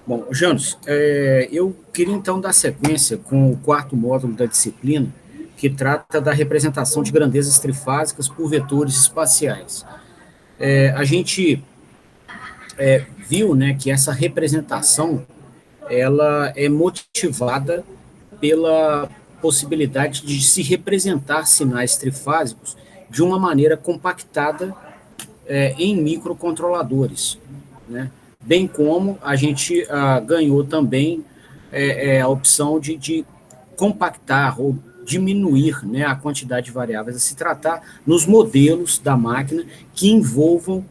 Bom, Janos, eu queria então dar sequência com o quarto módulo da disciplina, que trata da representação de grandezas trifásicas por vetores espaciais. A gente viu, né, que essa representação ela é motivada pela possibilidade de se representar sinais trifásicos de uma maneira compactada em microcontroladores, né? Bem como a gente ganhou também a opção de compactar ou diminuir, né, a quantidade de variáveis a se tratar nos modelos da máquina que envolvam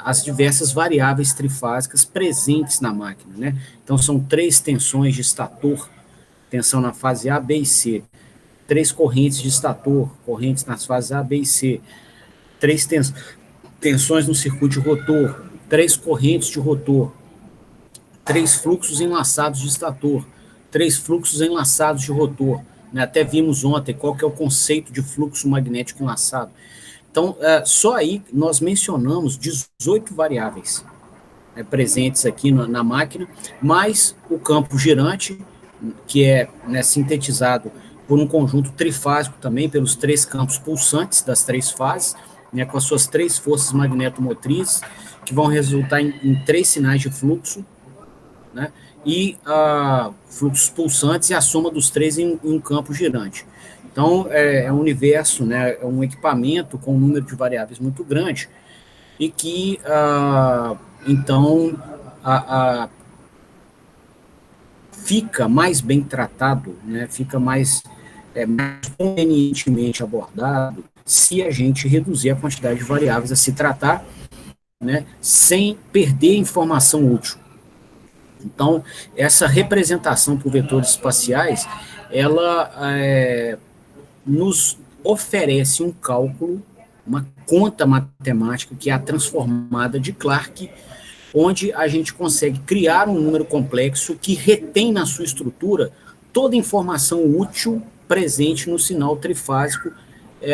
as diversas variáveis trifásicas presentes na máquina, né? Então, são 3 tensões de estator, tensão na fase A, B e C, 3 correntes de estator, correntes nas fases A, B e C, 3 tensões no circuito de rotor, 3 correntes de rotor, 3 fluxos enlaçados de estator, 3 fluxos enlaçados de rotor. Né? Até vimos ontem qual que é o conceito de fluxo magnético enlaçado. Então, só aí nós mencionamos 18 variáveis presentes aqui na máquina, mais o campo girante, que é, né, sintetizado por um conjunto trifásico também, pelos 3 campos pulsantes das 3 fases, né, com as suas 3 forças magnetomotrizes, que vão resultar em 3 sinais de fluxo, né, e fluxos pulsantes e a soma dos 3 em um campo girante. Então, é um universo, né, é um equipamento com um número de variáveis muito grande, e que, então, fica mais bem tratado, né, fica mais convenientemente abordado se a gente reduzir a quantidade de variáveis a se tratar, né, sem perder informação útil. Então, essa representação por vetores espaciais, ela nos oferece um cálculo, uma conta matemática, que é a transformada de Clarke, onde a gente consegue criar um número complexo que retém na sua estrutura toda a informação útil presente no sinal trifásico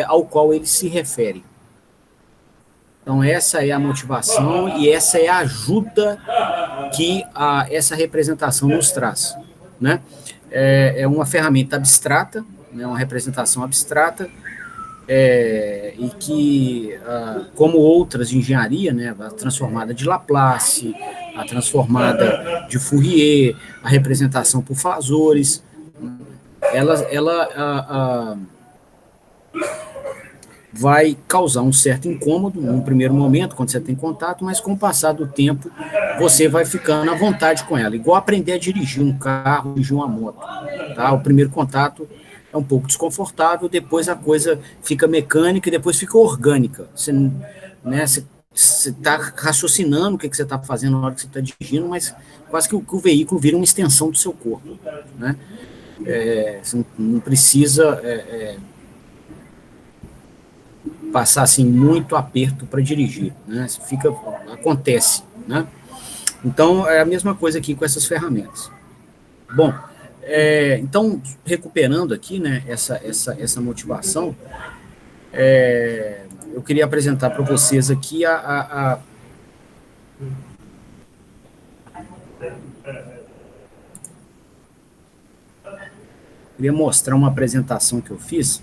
ao qual ele se refere. Então, essa é a motivação e essa é a ajuda que essa representação nos traz. Né? É uma ferramenta abstrata, né, uma representação abstrata, e que, como outras de engenharia, né, a transformada de Laplace, a transformada de Fourier, a representação por fasores, ela vai causar um certo incômodo num primeiro momento, quando você tem contato, mas com o passar do tempo, você vai ficando à vontade com ela. Igual aprender a dirigir um carro, dirigir uma moto. Tá? O primeiro contato é um pouco desconfortável, depois a coisa fica mecânica e depois fica orgânica. Você, né, você está raciocinando o que você está fazendo na hora que você está dirigindo, mas quase que o veículo vira uma extensão do seu corpo. Né? Você não precisa passar assim muito aperto para dirigir, né? Acontece, né? Então é a mesma coisa aqui com essas ferramentas. Bom, então recuperando aqui, né, essa motivação, eu queria apresentar para vocês aqui queria mostrar uma apresentação que eu fiz.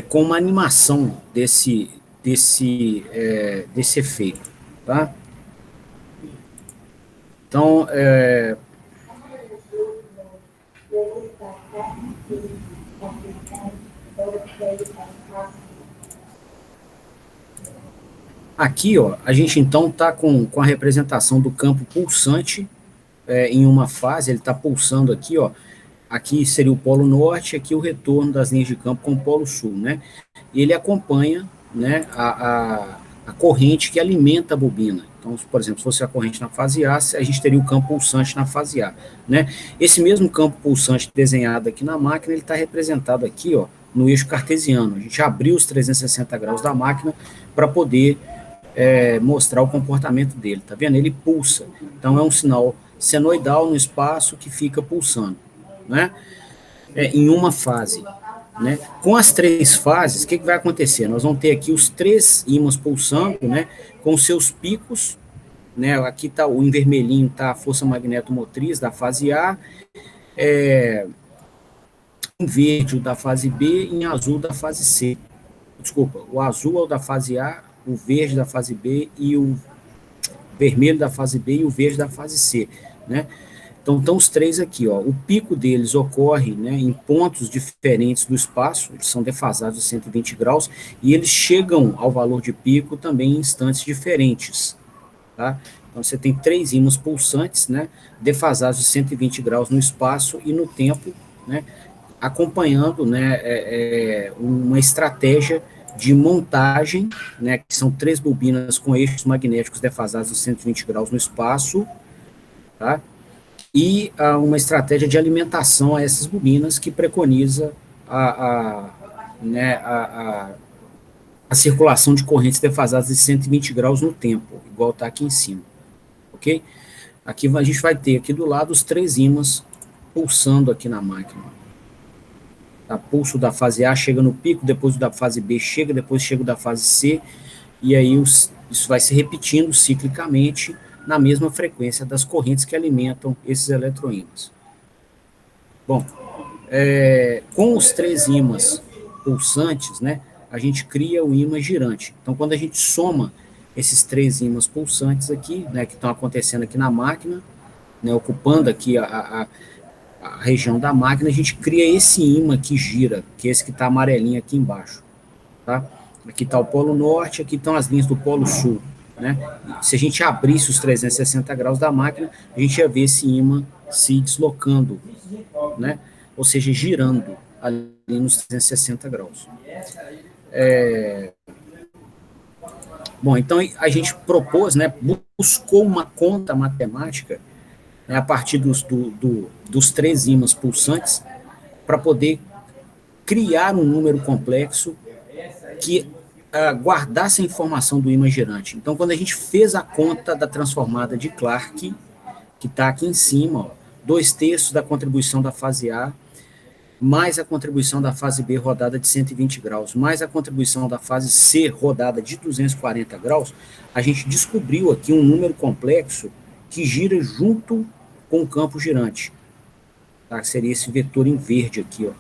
Com uma animação desse efeito, tá? Então, aqui, ó, a gente então está com a representação do campo pulsante em uma fase, ele está pulsando aqui, ó. Aqui seria o polo norte, aqui o retorno das linhas de campo com o polo sul, né? E ele acompanha, né, a corrente que alimenta a bobina. Então, por exemplo, se fosse a corrente na fase A, a gente teria o campo pulsante na fase A, né? Esse mesmo campo pulsante desenhado aqui na máquina, ele está representado aqui, ó, no eixo cartesiano. A gente abriu os 360 graus da máquina para poder mostrar o comportamento dele. Tá vendo? Ele pulsa. Então, é um sinal senoidal no espaço que fica pulsando, né? Em uma fase. Né? Com as três fases, o que vai acontecer? Nós vamos ter aqui os três ímãs pulsando, né, com seus picos, né, aqui está o em vermelhinho, está a força magnetomotriz da fase A, em verde o da fase B, em azul da fase C. Desculpa, o azul é o da fase A, o verde da fase B e o vermelho da fase B e o verde da fase C, né? Então, estão os três aqui, ó. O pico deles ocorre, né, em pontos diferentes do espaço, eles são defasados de 120 graus, e eles chegam ao valor de pico também em instantes diferentes, tá? Então, você tem três ímãs pulsantes, né, defasados de 120 graus no espaço e no tempo, né, acompanhando, né, uma estratégia de montagem, né, que são três bobinas com eixos magnéticos defasados de 120 graus no espaço, tá? E uma estratégia de alimentação a essas bobinas que preconiza né, a circulação de correntes defasadas de 120 graus no tempo, igual está aqui em cima, ok? Aqui a gente vai ter aqui do lado os três ímãs pulsando aqui na máquina. Tá? Pulso da fase A chega no pico, depois o da fase B chega, depois chega o da fase C, e aí isso vai se repetindo ciclicamente na mesma frequência das correntes que alimentam esses eletroímãs. Bom, com os três ímãs pulsantes, né, a gente cria o ímã girante. Então, quando a gente soma esses três ímãs pulsantes aqui, né, que estão acontecendo aqui na máquina, né, ocupando aqui a região da máquina, a gente cria esse ímã que gira, que é esse que está amarelinho aqui embaixo. Tá? Aqui está o Polo Norte, aqui estão as linhas do Polo Sul. Né? Se a gente abrisse os 360 graus da máquina, a gente ia ver esse ímã se deslocando, né? Ou seja, girando ali nos 360 graus. Bom, então a gente propôs, né, buscou uma conta matemática, né, a partir dos três ímãs pulsantes para poder criar um número complexo que guardasse a informação do ímã girante. Então, quando a gente fez a conta da transformada de Clarke, que está aqui em cima, ó, 2/3 da contribuição da fase A, mais a contribuição da fase B rodada de 120 graus, mais a contribuição da fase C rodada de 240 graus, a gente descobriu aqui um número complexo que gira junto com o campo girante. Tá? Seria esse vetor em verde aqui, ó,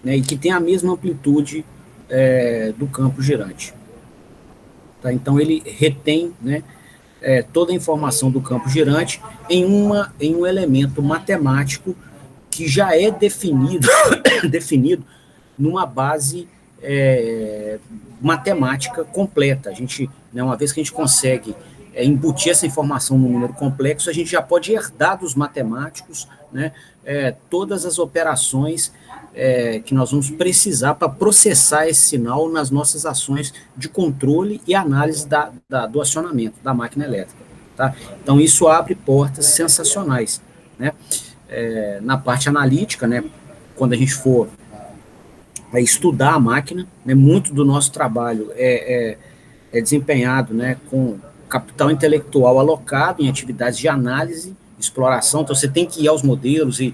né? E que tem a mesma amplitude do campo girante. Tá? Então, ele retém, né, toda a informação do campo girante em um elemento matemático que já é definido, definido numa base matemática completa. A gente, né, uma vez que a gente consegue embutir essa informação no número complexo, a gente já pode herdar dos matemáticos, né, todas as operações que nós vamos precisar para processar esse sinal nas nossas ações de controle e análise do acionamento da máquina elétrica. Tá? Então, isso abre portas sensacionais, né? Na parte analítica, né, quando a gente for estudar a máquina, né, muito do nosso trabalho é desempenhado, né, com capital intelectual alocado em atividades de análise, exploração. Então, você tem que ir aos modelos e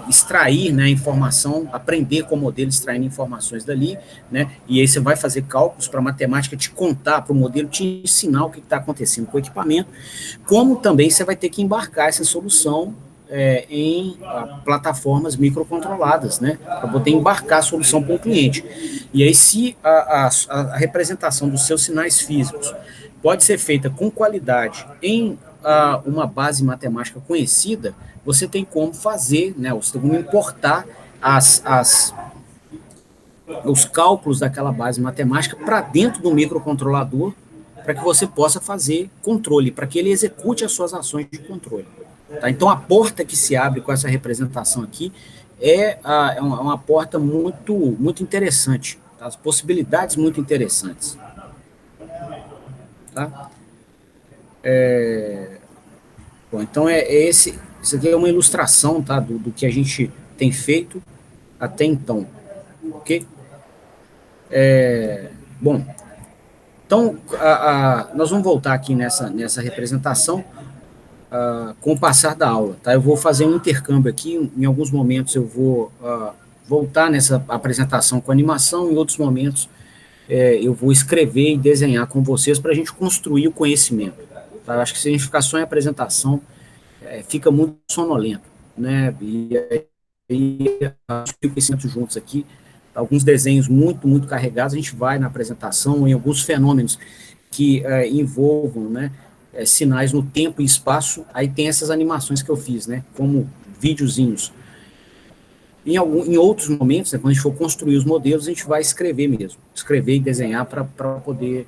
extrair, né, informação, aprender com o modelo, extraindo informações dali, né, e aí você vai fazer cálculos para a matemática te contar, para o modelo te ensinar o que está acontecendo com o equipamento, como também você vai ter que embarcar essa solução em plataformas microcontroladas, né, para poder embarcar a solução para o cliente. E aí, se a representação dos seus sinais físicos pode ser feita com qualidade em uma base matemática conhecida, você tem como fazer, né, você tem como importar os cálculos daquela base matemática para dentro do microcontrolador, para que você possa fazer controle, para que ele execute as suas ações de controle. Tá? Então, a porta que se abre com essa representação aqui é uma porta muito, muito interessante, tá? As possibilidades muito interessantes. Tá? Bom, então, isso aqui é uma ilustração, tá, do que a gente tem feito até então. ok? Bom, então nós vamos voltar aqui nessa representação com o passar da aula, tá? Eu vou fazer um intercâmbio aqui, em alguns momentos eu vou voltar nessa apresentação com animação, em outros momentos eu vou escrever e desenhar com vocês para a gente construir o conhecimento. Tá? Eu acho que se a gente ficar só em apresentação, fica muito sonolento, né? E aí, conhecimento juntos aqui, alguns desenhos muito carregados, a gente vai na apresentação, em alguns fenômenos que envolvam, né, sinais no tempo e espaço, aí tem essas animações que eu fiz, né, como videozinhos. Em outros momentos, né, quando a gente for construir os modelos, a gente vai escrever mesmo, escrever e desenhar para poder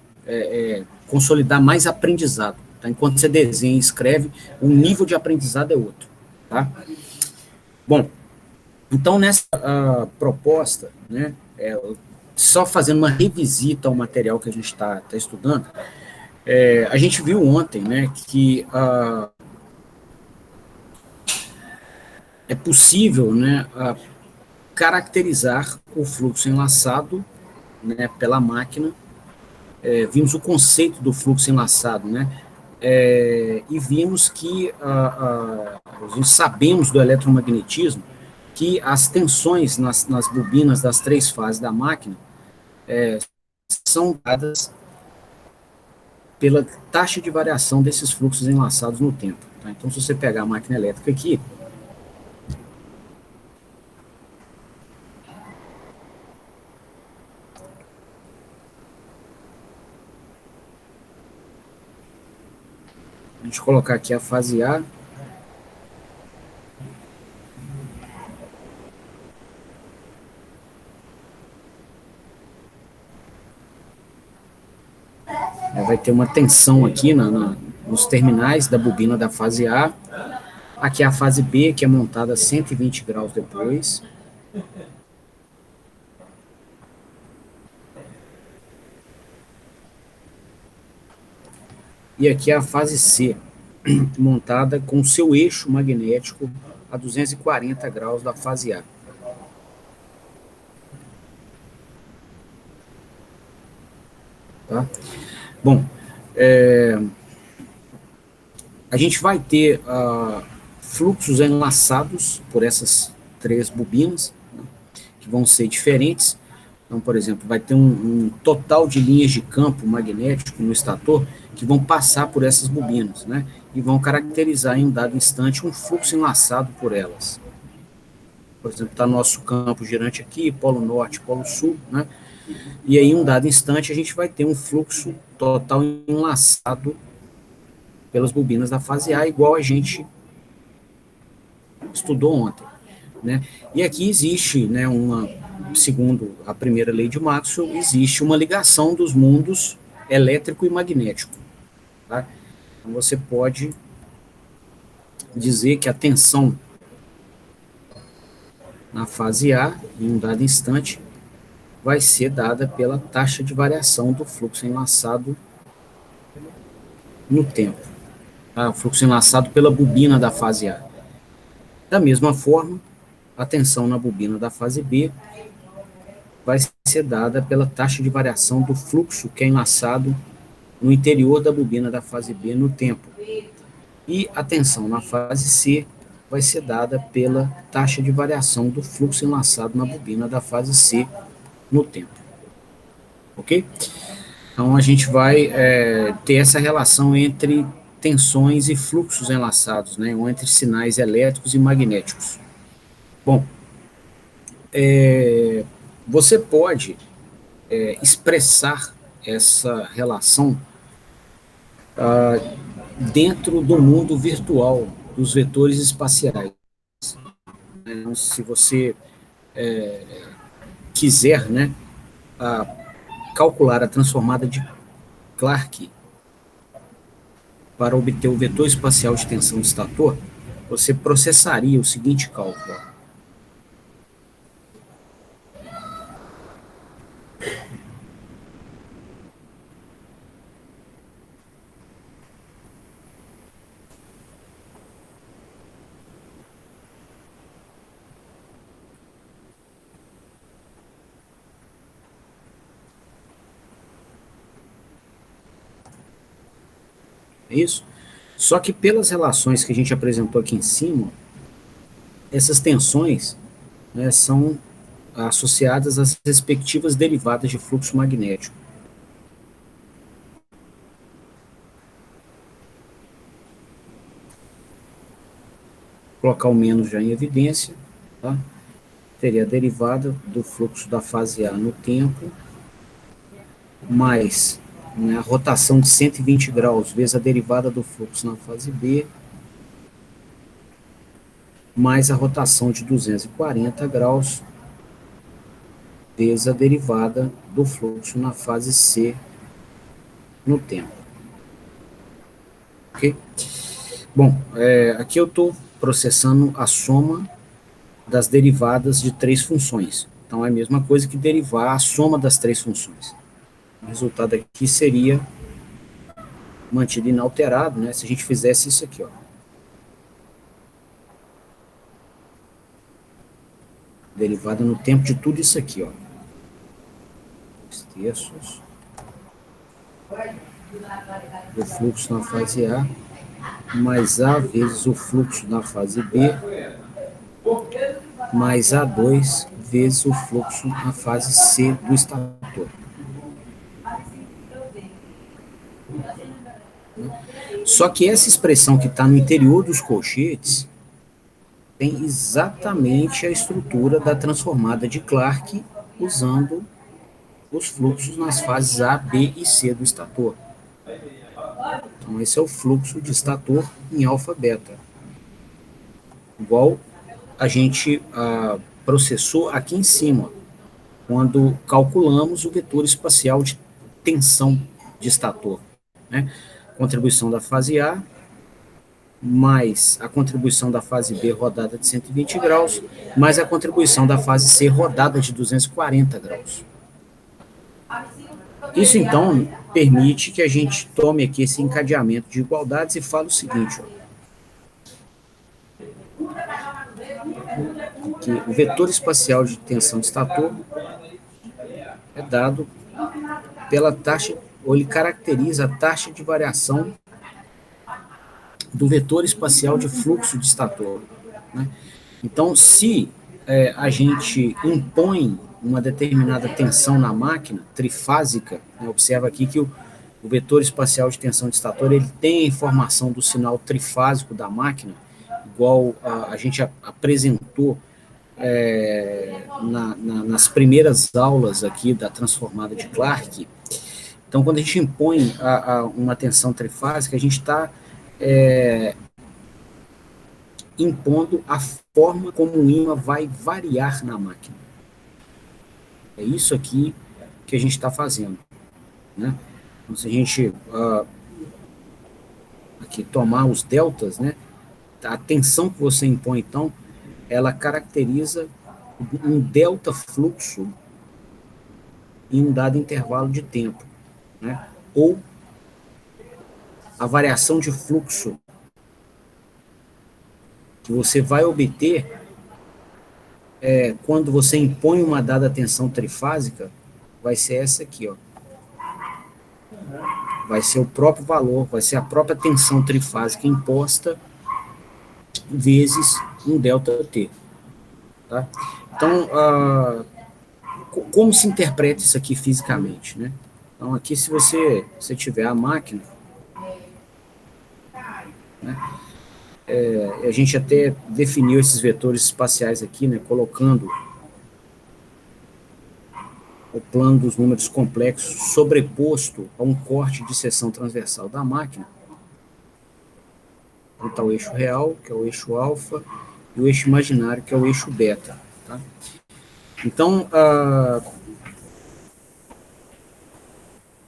consolidar mais aprendizado. Tá? Enquanto você desenha e escreve, o nível de aprendizado é outro. Tá? Bom, então nessa proposta, né, só fazendo uma revisita ao material que a gente está estudando, a gente viu ontem, né, que é possível, né, caracterizar o fluxo enlaçado, né, pela máquina. Vimos o conceito do fluxo enlaçado, né, e vimos que a gente sabemos do eletromagnetismo que as tensões nas bobinas das três fases da máquina são dadas pela taxa de variação desses fluxos enlaçados no tempo. Tá? Então, se você pegar a máquina elétrica aqui, a gente colocar aqui a fase A, vai ter uma tensão aqui nos terminais da bobina da fase A. Aqui é a fase B, que é montada a 120 graus depois. E aqui é a fase C, montada com seu eixo magnético a 240 graus da fase A. Tá? Bom, a gente vai ter fluxos enlaçados por essas três bobinas, né, que vão ser diferentes. Então, por exemplo, vai ter um total de linhas de campo magnético no estator que vão passar por essas bobinas, né, e vão caracterizar em um dado instante um fluxo enlaçado por elas. Por exemplo, está nosso campo girante aqui, polo norte, polo sul, né, e aí em um dado instante a gente vai ter um fluxo total enlaçado pelas bobinas da fase A, igual a gente estudou ontem, né? E aqui existe, né, segundo a primeira lei de Maxwell, existe uma ligação dos mundos elétrico e magnético, tá? Então você pode dizer que a tensão na fase A, em um dado instante, vai ser dada pela taxa de variação do fluxo enlaçado no tempo, tá? O fluxo enlaçado pela bobina da fase A. Da mesma forma, a tensão na bobina da fase B vai ser dada pela taxa de variação do fluxo que é enlaçado no interior da bobina da fase B no tempo. E a tensão na fase C vai ser dada pela taxa de variação do fluxo enlaçado na bobina da fase C no tempo. Ok? Então a gente vai ter essa relação entre tensões e fluxos enlaçados, né, ou entre sinais elétricos e magnéticos. Bom, você pode expressar essa relação dentro do mundo virtual dos vetores espaciais. Então, se você quiser, né, calcular a transformada de Clarke para obter o vetor espacial de tensão de estator, você processaria o seguinte cálculo. é isso? Só que pelas relações que a gente apresentou aqui em cima, essas tensões, né, são associadas às respectivas derivadas de fluxo magnético. Vou colocar o menos já em evidência, tá? Teria a derivada do fluxo da fase A no tempo, mais, né, a rotação de 120 graus vezes a derivada do fluxo na fase B, mais a rotação de 240 graus vezes a derivada do fluxo na fase C no tempo. Ok? Bom, aqui eu estou processando a soma das derivadas de três funções. Então é a mesma coisa que derivar a soma das três funções. O resultado aqui seria mantido inalterado, né, se a gente fizesse isso aqui, ó. Derivada no tempo de tudo isso aqui, ó. 2/3 do fluxo na fase A, mais A vezes o fluxo na fase B, mais A2 vezes o fluxo na fase C do estator. Só que essa expressão que está no interior dos colchetes tem exatamente a estrutura da transformada de Clark usando os fluxos nas fases A, B e C do estator. Então, esse é o fluxo de estator em alfa-beta. Igual a gente processou aqui em cima, quando calculamos o vetor espacial de tensão de estator, né? Contribuição da fase A, mais a contribuição da fase B rodada de 120 graus, mais a contribuição da fase C rodada de 240 graus. Isso, então, permite que a gente tome aqui esse encadeamento de igualdades e fale o seguinte, ó, que o vetor espacial de tensão de estator é dado pela taxa, ou ele caracteriza a taxa de variação do vetor espacial de fluxo de estator, né? Então, se a gente impõe uma determinada tensão na máquina trifásica, né, observa aqui que o vetor espacial de tensão de estator ele tem a informação do sinal trifásico da máquina, igual a gente apresentou nas primeiras aulas aqui da transformada de Clark. Então, quando a gente impõe uma tensão trifásica, a gente está impondo a forma como o ímã vai variar na máquina. É isso aqui que a gente está fazendo, né? Então, se a gente aqui tomar os deltas, né? A tensão que você impõe, então, ela caracteriza um delta fluxo em um dado intervalo de tempo, né? Ou a variação de fluxo que você vai obter quando você impõe uma dada tensão trifásica, vai ser essa aqui, ó. Vai ser o próprio valor, vai ser a própria tensão trifásica imposta vezes um ΔT. Tá? Então, como se interpreta isso aqui fisicamente, né? Então, aqui, se você tiver a máquina, né, a gente até definiu esses vetores espaciais aqui, né, colocando o plano dos números complexos sobreposto a um corte de seção transversal da máquina. Então, está o eixo real, que é o eixo alfa, e o eixo imaginário, que é o eixo beta. Tá? Então,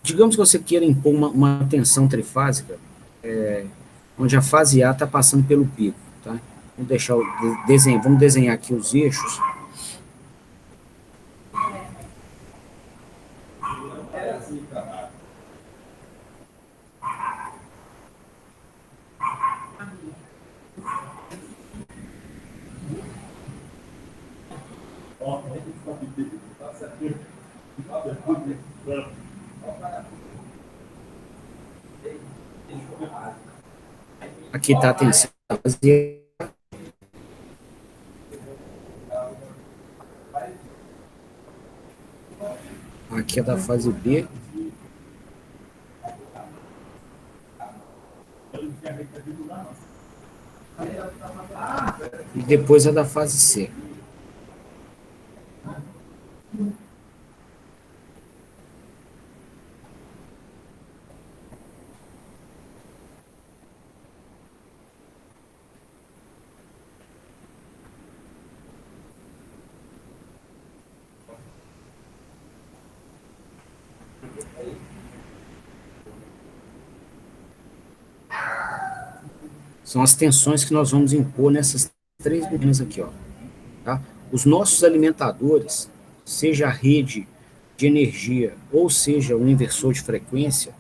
digamos que você queira impor uma tensão trifásica, onde a fase A está passando pelo pico. Tá? Vamos desenhar aqui os eixos. Aqui está a tensão da fase A, aqui é da fase B, e depois a da fase C. São as tensões que nós vamos impor nessas três bobinas aqui, ó. Tá? Os nossos alimentadores, seja a rede de energia ou seja o inversor de frequência,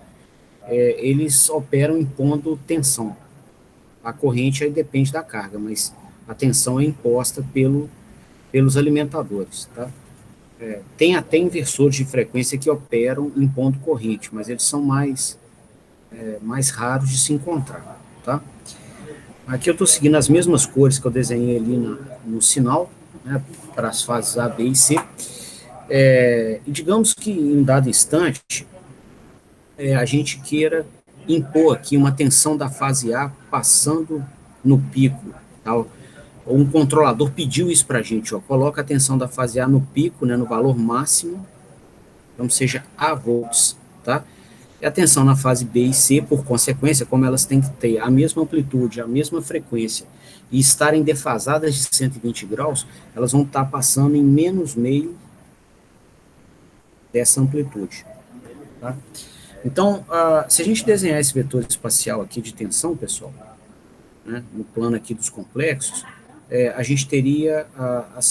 eles operam impondo tensão. A corrente aí depende da carga, mas a tensão é imposta pelos alimentadores. Tá? Tem até inversores de frequência que operam impondo corrente, mas eles são mais raros de se encontrar. Tá? Aqui eu estou seguindo as mesmas cores que eu desenhei ali no sinal, né, para as fases A, B e C. E digamos que em um dado instante, a gente queira impor aqui uma tensão da fase A passando no pico. Tal. Um controlador pediu isso para a gente, ó, coloca a tensão da fase A no pico, né, no valor máximo, então seja A volts, tá? E a tensão na fase B e C, por consequência, como elas têm que ter a mesma amplitude, a mesma frequência, e estarem defasadas de 120 graus, elas vão estar passando em menos meio dessa amplitude. Tá? Então, se a gente desenhar esse vetor espacial aqui de tensão, pessoal, né, no plano aqui dos complexos, a gente teria o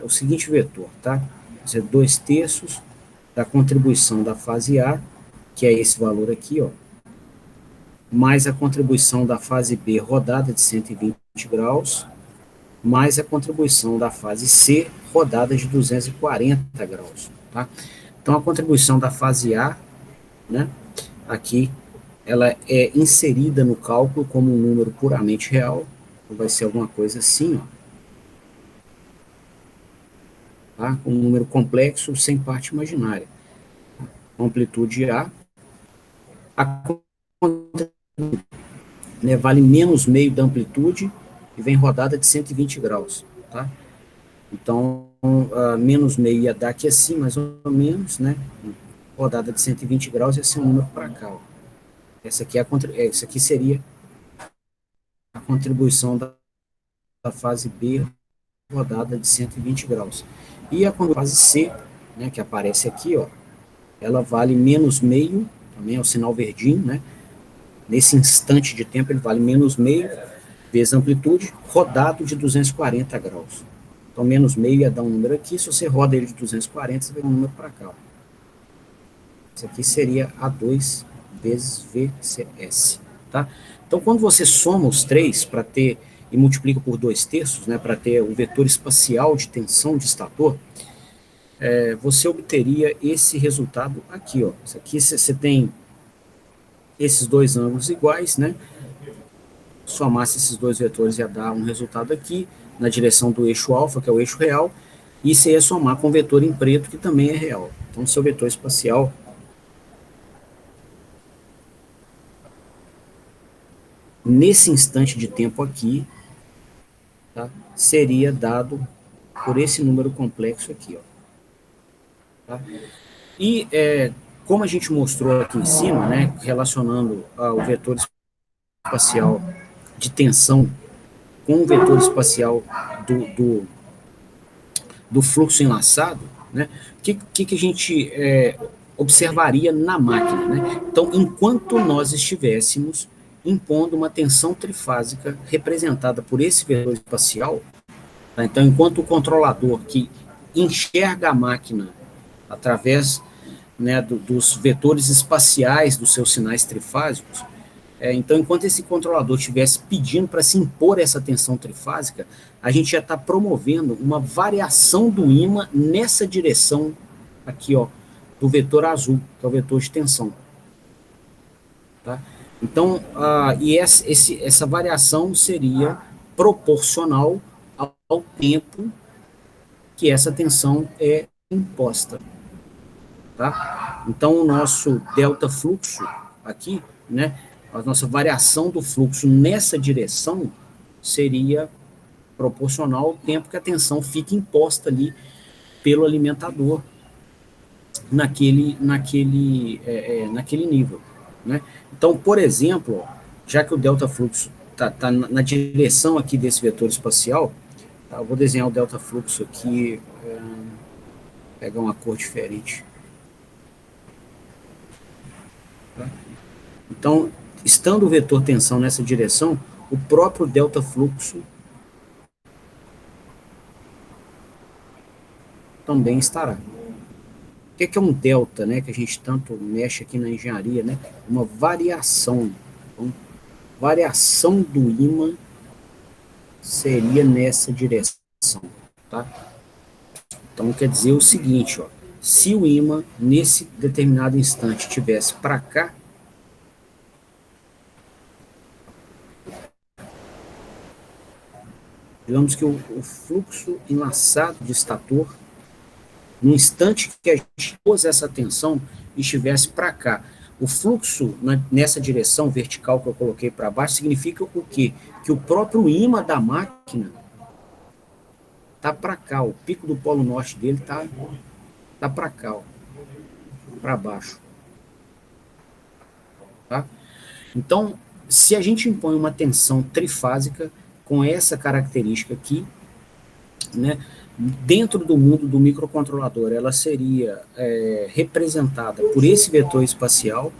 seguinte vetor, tá? Quer dizer, 2/3 da contribuição da fase A, que é esse valor aqui, ó, mais a contribuição da fase B rodada de 120 graus, mais a contribuição da fase C rodada de 240 graus, tá? Então, a contribuição da fase A, né, aqui, ela é inserida no cálculo como um número puramente real, então vai ser alguma coisa assim, ó, tá? Um número complexo sem parte imaginária. Amplitude A, né, vale menos meio da amplitude e vem rodada de 120 graus, tá? Então, menos meio ia dar aqui assim, mais ou menos, né? Rodada de 120 graus ia ser um número para cá, ó. Essa aqui seria a contribuição da fase B rodada de 120 graus. E a fase C, né, que aparece aqui, ó, ela vale menos meio, também é o sinal verdinho, né? Nesse instante de tempo ele vale menos meio vezes amplitude, rodado de 240 graus. Então, menos meio ia dar um número aqui, se você roda ele de 240, você vai dar um número para cá. Ó. Isso aqui seria A2 vezes VCS. Tá? Então, quando você soma os três para ter e multiplica por 2/3, né, para ter o vetor espacial de tensão de estator, você obteria esse resultado aqui. Ó. Isso aqui você tem esses dois ângulos iguais, né? Somasse esses dois vetores ia dar um resultado aqui, na direção do eixo alfa, que é o eixo real, e você ia somar com o vetor em preto, que também é real. Então, seu vetor espacial nesse instante de tempo aqui, tá, seria dado por esse número complexo aqui. Ó, tá? E como a gente mostrou aqui em cima, né, relacionando o vetor espacial de tensão com o vetor espacial do fluxo enlaçado, né, o que a gente observaria na máquina? Né? Então, enquanto nós estivéssemos impondo uma tensão trifásica representada por esse vetor espacial, tá? Então, enquanto o controlador que enxerga a máquina através, né, dos vetores espaciais dos seus sinais trifásicos, então, enquanto esse controlador estivesse pedindo para se impor essa tensão trifásica, a gente já está promovendo uma variação do ímã nessa direção aqui, ó, do vetor azul, que é o vetor de tensão. Tá? Então, essa variação seria proporcional ao tempo que essa tensão é imposta. Tá? Então, o nosso delta fluxo aqui, né, a nossa variação do fluxo nessa direção seria proporcional ao tempo que a tensão fica imposta ali pelo alimentador naquele nível. Né? Então, por exemplo, ó, já que o delta fluxo está na direção aqui desse vetor espacial, tá, eu vou desenhar o delta fluxo aqui, pegar uma cor diferente. Tá? Então, estando o vetor tensão nessa direção, o próprio delta fluxo também estará. O que é um delta, né, que a gente tanto mexe aqui na engenharia, né? Uma variação. Então, variação do ímã seria nessa direção, tá? Então, quer dizer o seguinte, ó, se o ímã, nesse determinado instante, tivesse para cá, digamos que o fluxo enlaçado de estator, no instante que a gente pôs essa tensão, estivesse para cá. O fluxo nessa direção vertical que eu coloquei para baixo significa o quê? Que o próprio ímã da máquina tá para cá, o pico do polo norte dele tá para cá, para baixo. Tá? Então, se a gente impõe uma tensão trifásica com essa característica aqui, né, dentro do mundo do microcontrolador, ela seria representada por esse vetor espacial,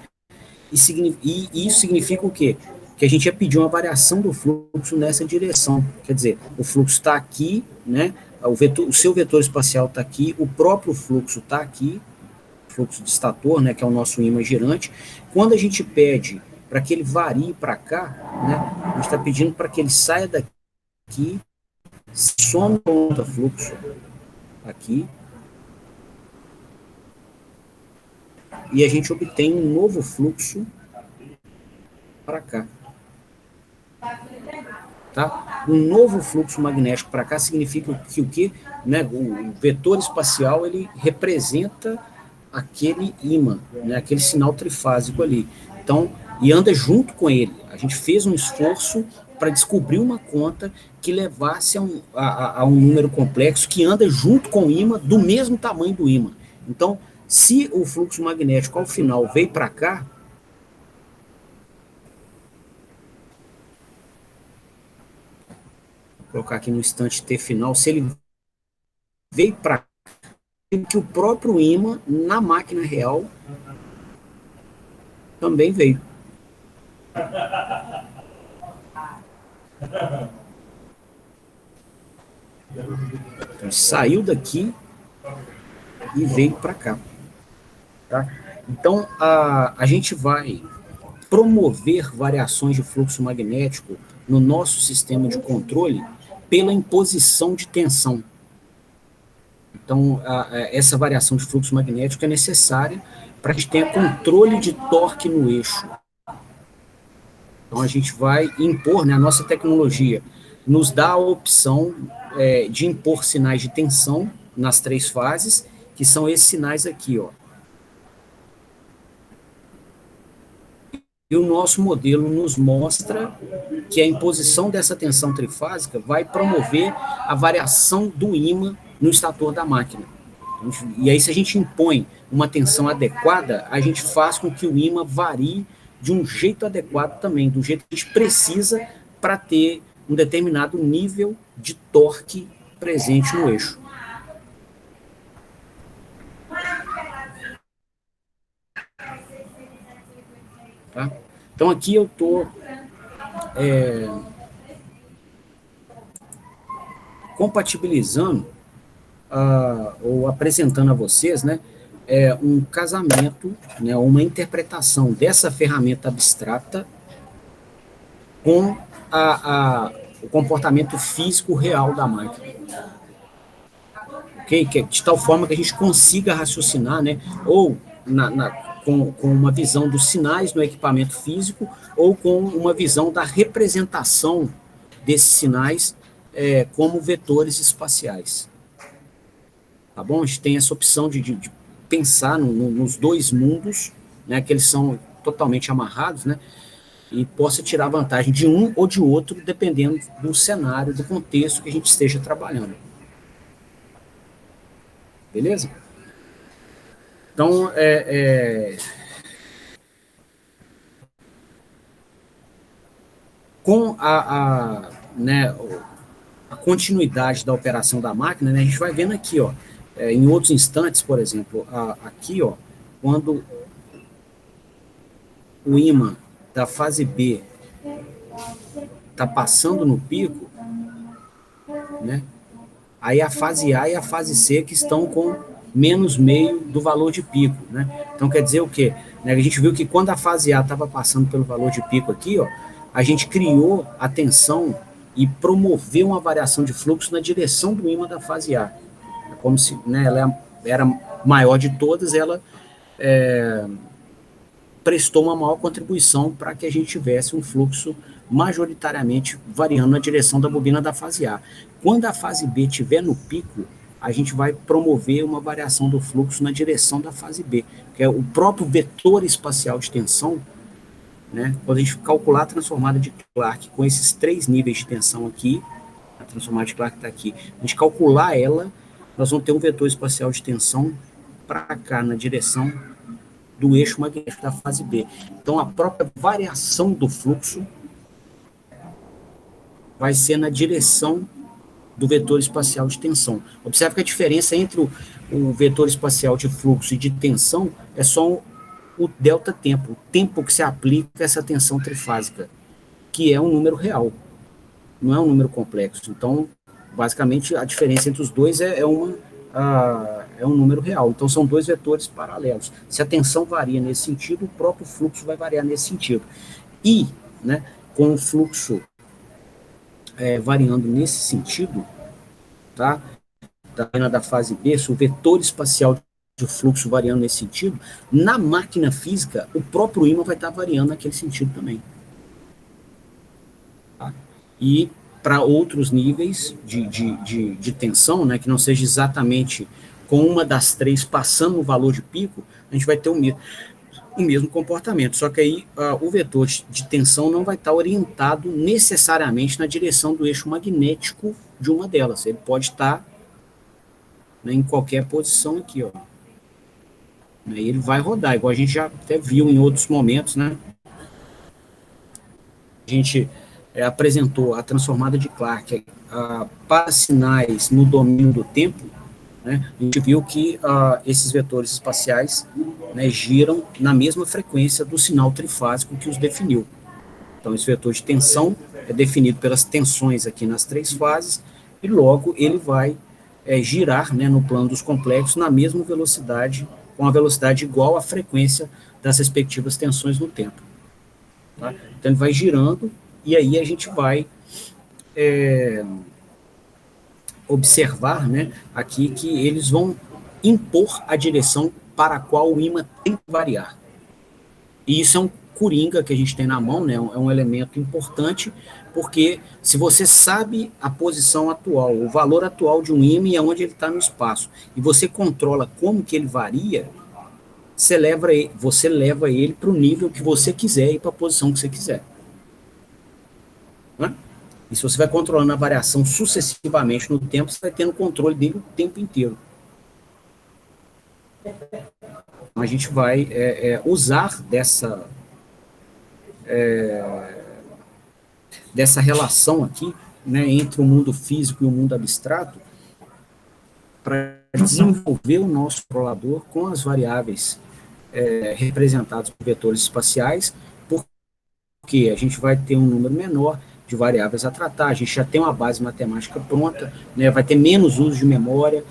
e isso significa o quê? Que a gente ia pedir uma variação do fluxo nessa direção. Quer dizer, o fluxo está aqui, né, o seu vetor espacial está aqui, o próprio fluxo está aqui, fluxo de estator, né, que é o nosso ímã girante. Quando a gente pede para que ele varie para cá, né, a gente está pedindo para que ele saia daqui, some o fluxo aqui, e a gente obtém um novo fluxo para cá. Tá? Um novo fluxo magnético para cá significa que o quê? Né, o vetor espacial ele representa aquele ímã, né, aquele sinal trifásico ali. Então, e anda junto com ele. A gente fez um esforço para descobrir uma conta que levasse a um número complexo que anda junto com o ímã do mesmo tamanho do ímã. Então, se o fluxo magnético ao final veio para cá, vou colocar aqui no instante T final, se ele veio para que o próprio ímã na máquina real também veio. Então, saiu daqui e veio para cá. Tá? Então, a gente vai promover variações de fluxo magnético no nosso sistema de controle pela imposição de tensão. Então, essa variação de fluxo magnético é necessária para que a gente tenha controle de torque no eixo. Então, a gente vai impor, né, a nossa tecnologia nos dá a opção de impor sinais de tensão nas 3 fases, que são esses sinais aqui, ó. E o nosso modelo nos mostra que a imposição dessa tensão trifásica vai promover a variação do ímã no estator da máquina. E aí, se a gente impõe uma tensão adequada, a gente faz com que o ímã varie de um jeito adequado também, do jeito que a gente precisa para ter um determinado nível de torque presente no eixo. Tá? Então, aqui eu estou compatibilizando ou apresentando a vocês, né, um casamento, né, uma interpretação dessa ferramenta abstrata com o comportamento físico real da máquina. Okay? De tal forma que a gente consiga raciocinar, né, ou com uma visão dos sinais no equipamento físico ou com uma visão da representação desses sinais como vetores espaciais. Tá bom? A gente tem essa opção de pensar nos dois mundos, né, que eles são totalmente amarrados, né, e possa tirar vantagem de um ou de outro, dependendo do cenário, do contexto que a gente esteja trabalhando. Beleza? Então, com né, a continuidade da operação da máquina, né, a gente vai vendo aqui, ó, em outros instantes, por exemplo, aqui, ó, quando o ímã da fase B está passando no pico, né, aí a fase A e a fase C que estão com menos meio do valor de pico, né? Então quer dizer o quê? Né, a gente viu que quando a fase A estava passando pelo valor de pico aqui, ó, a gente criou a tensão e promoveu uma variação de fluxo na direção do ímã da fase A. É como se, né, ela era maior de todas, ela prestou uma maior contribuição para que a gente tivesse um fluxo majoritariamente variando na direção da bobina da fase A. Quando a fase B estiver no pico, a gente vai promover uma variação do fluxo na direção da fase B, que é o próprio vetor espacial de tensão, né? Quando a gente calcular a transformada de Clark com esses três níveis de tensão aqui, a transformada de Clark está aqui, a gente calcular ela, nós vamos ter um vetor espacial de tensão para cá, na direção do eixo magnético da fase B. Então, a própria variação do fluxo vai ser na direção do vetor espacial de tensão. Observe que a diferença entre o vetor espacial de fluxo e de tensão é só o delta tempo, o tempo que se aplica a essa tensão trifásica, que é um número real, não é um número complexo. Então, basicamente, a diferença entre os dois é um número real. Então, são dois vetores paralelos. Se a tensão varia nesse sentido, o próprio fluxo vai variar nesse sentido. E, né, com o fluxo variando nesse sentido, tá, da fase B, o vetor espacial de fluxo variando nesse sentido, na máquina física, o próprio ímã vai estar variando naquele sentido também. Tá? E para outros níveis de tensão, né, que não seja exatamente com uma das três passando o valor de pico, a gente vai ter o mesmo comportamento, só que aí o vetor de tensão não vai estar orientado necessariamente na direção do eixo magnético de uma delas, ele pode estar, né, em qualquer posição aqui, ó. E ele vai rodar, igual a gente já até viu em outros momentos, né? A gente apresentou a transformada de Clark para sinais no domínio do tempo, né? A gente viu que esses vetores espaciais, né, giram na mesma frequência do sinal trifásico que os definiu. Então, esse vetor de tensão é definido pelas tensões aqui nas três fases, e logo ele vai girar, né, no plano dos complexos na mesma velocidade, com a velocidade igual à frequência das respectivas tensões no tempo. Tá? Então, ele vai girando, e aí a gente vai observar, né, aqui que eles vão impor a direção para a qual o ímã tem que variar. E isso é um coringa que a gente tem na mão, né, é um elemento importante, porque se você sabe a posição atual, o valor atual de um ímã e aonde ele está no espaço, e você controla como que ele varia, você leva ele para o nível que você quiser e para a posição que você quiser. Né? E se você vai controlando a variação sucessivamente no tempo, você vai tendo controle dele o tempo inteiro. A gente vai usar dessa relação aqui, né, entre o mundo físico e o mundo abstrato, para desenvolver o nosso controlador com as variáveis representadas por vetores espaciais, porque a gente vai ter um número menor de variáveis a tratar, a gente já tem uma base matemática pronta, né, vai ter menos uso de memória,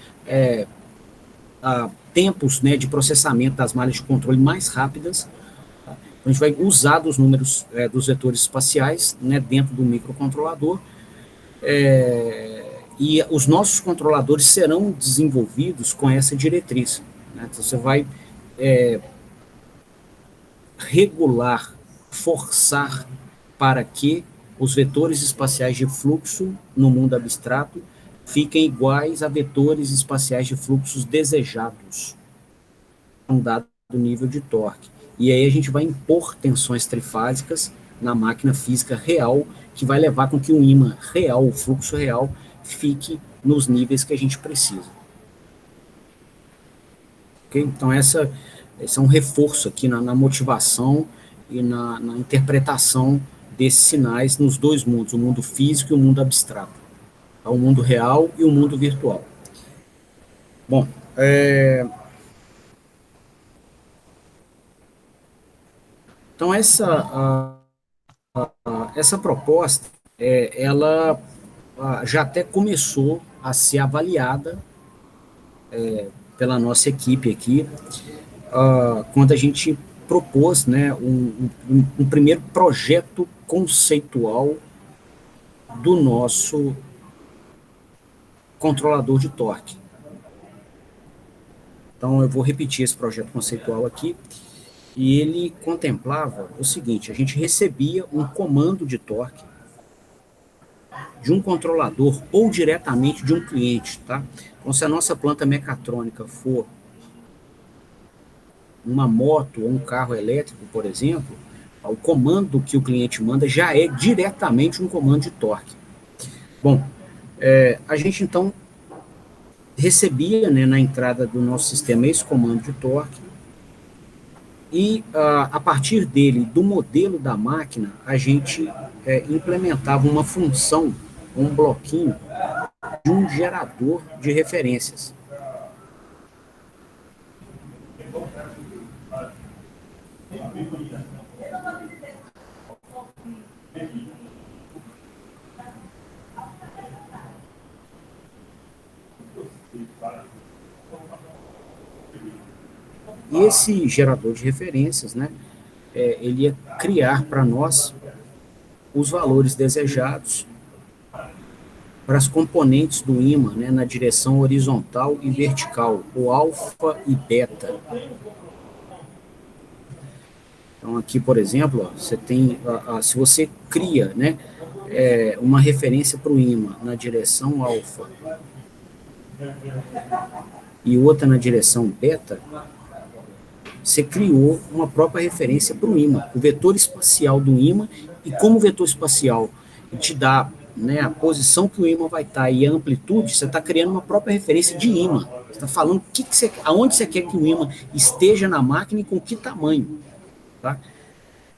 tempos, né, de processamento das malhas de controle mais rápidas. Tá? A gente vai usar dos números dos vetores espaciais, né, dentro do microcontrolador, e os nossos controladores serão desenvolvidos com essa diretriz. Né? Então, você vai regular, forçar para que os vetores espaciais de fluxo no mundo abstrato fiquem iguais a vetores espaciais de fluxos desejados, um dado nível de torque. E aí a gente vai impor tensões trifásicas na máquina física real, que vai levar com que o ímã real, o fluxo real, fique nos níveis que a gente precisa. Okay? Então, esse é um reforço aqui na motivação e na interpretação desses sinais nos dois mundos, o mundo físico e o mundo abstrato, o mundo real e o mundo virtual. Bom, então essa proposta, ela já até começou a ser avaliada pela nossa equipe aqui, quando a gente propôs, né, um primeiro projeto conceitual do nosso controlador de torque. Então, eu vou repetir esse projeto conceitual aqui, e ele contemplava o seguinte: a gente recebia um comando de torque de um controlador ou diretamente de um cliente, tá? Então, se a nossa planta mecatrônica for uma moto ou um carro elétrico, por exemplo, o comando que o cliente manda já é diretamente um comando de torque. Bom, a gente então recebia, né, na entrada do nosso sistema esse comando de torque, e a partir dele, do modelo da máquina, a gente implementava uma função, um bloquinho de um gerador de referências. E esse gerador de referências, né, ele ia criar para nós os valores desejados para as componentes do ímã, né, na direção horizontal e vertical, o alfa e beta. Então, aqui, por exemplo, ó, você tem, se você cria, né, uma referência para o ímã na direção alfa e outra na direção beta, você criou uma própria referência para o ímã, o vetor espacial do ímã, e como o vetor espacial te dá, né, a posição que o ímã vai estar e a amplitude, você está criando uma própria referência de ímã. Você está falando aonde você quer que o ímã esteja na máquina e com que tamanho. Tá?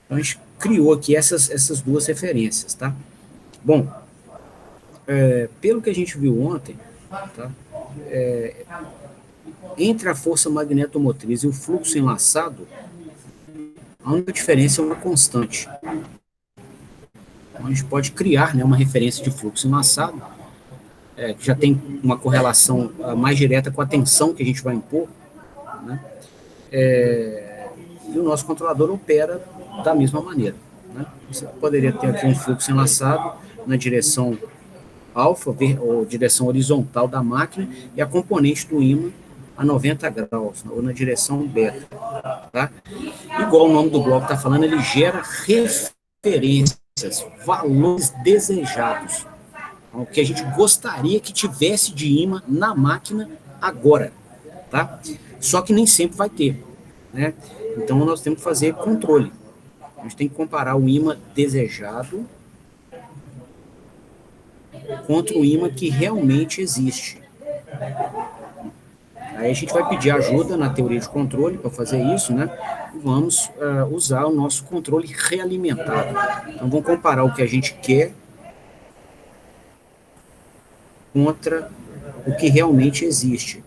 Então a gente criou aqui essas duas referências. Tá? Bom, pelo que a gente viu ontem, tá? Entre a força magnetomotriz e o fluxo enlaçado, a única diferença é uma constante. Então, a gente pode criar, né, uma referência de fluxo enlaçado, que já tem uma correlação mais direta com a tensão que a gente vai impor, né? E o nosso controlador opera da mesma maneira. Né? Você poderia ter aqui um fluxo enlaçado na direção alfa, ou direção horizontal da máquina, e a componente do ímã a 90 graus, ou na direção beta. Tá? Igual o nome do bloco está falando, ele gera referências, valores desejados, o que a gente gostaria que tivesse de ímã na máquina agora, tá? Só que nem sempre vai ter, né? Então nós temos que fazer controle. A gente tem que comparar o ímã desejado contra o ímã que realmente existe. Aí a gente vai pedir ajuda na teoria de controle para fazer isso, né? E vamos usar o nosso controle realimentado. Então vamos comparar o que a gente quer contra o que realmente existe.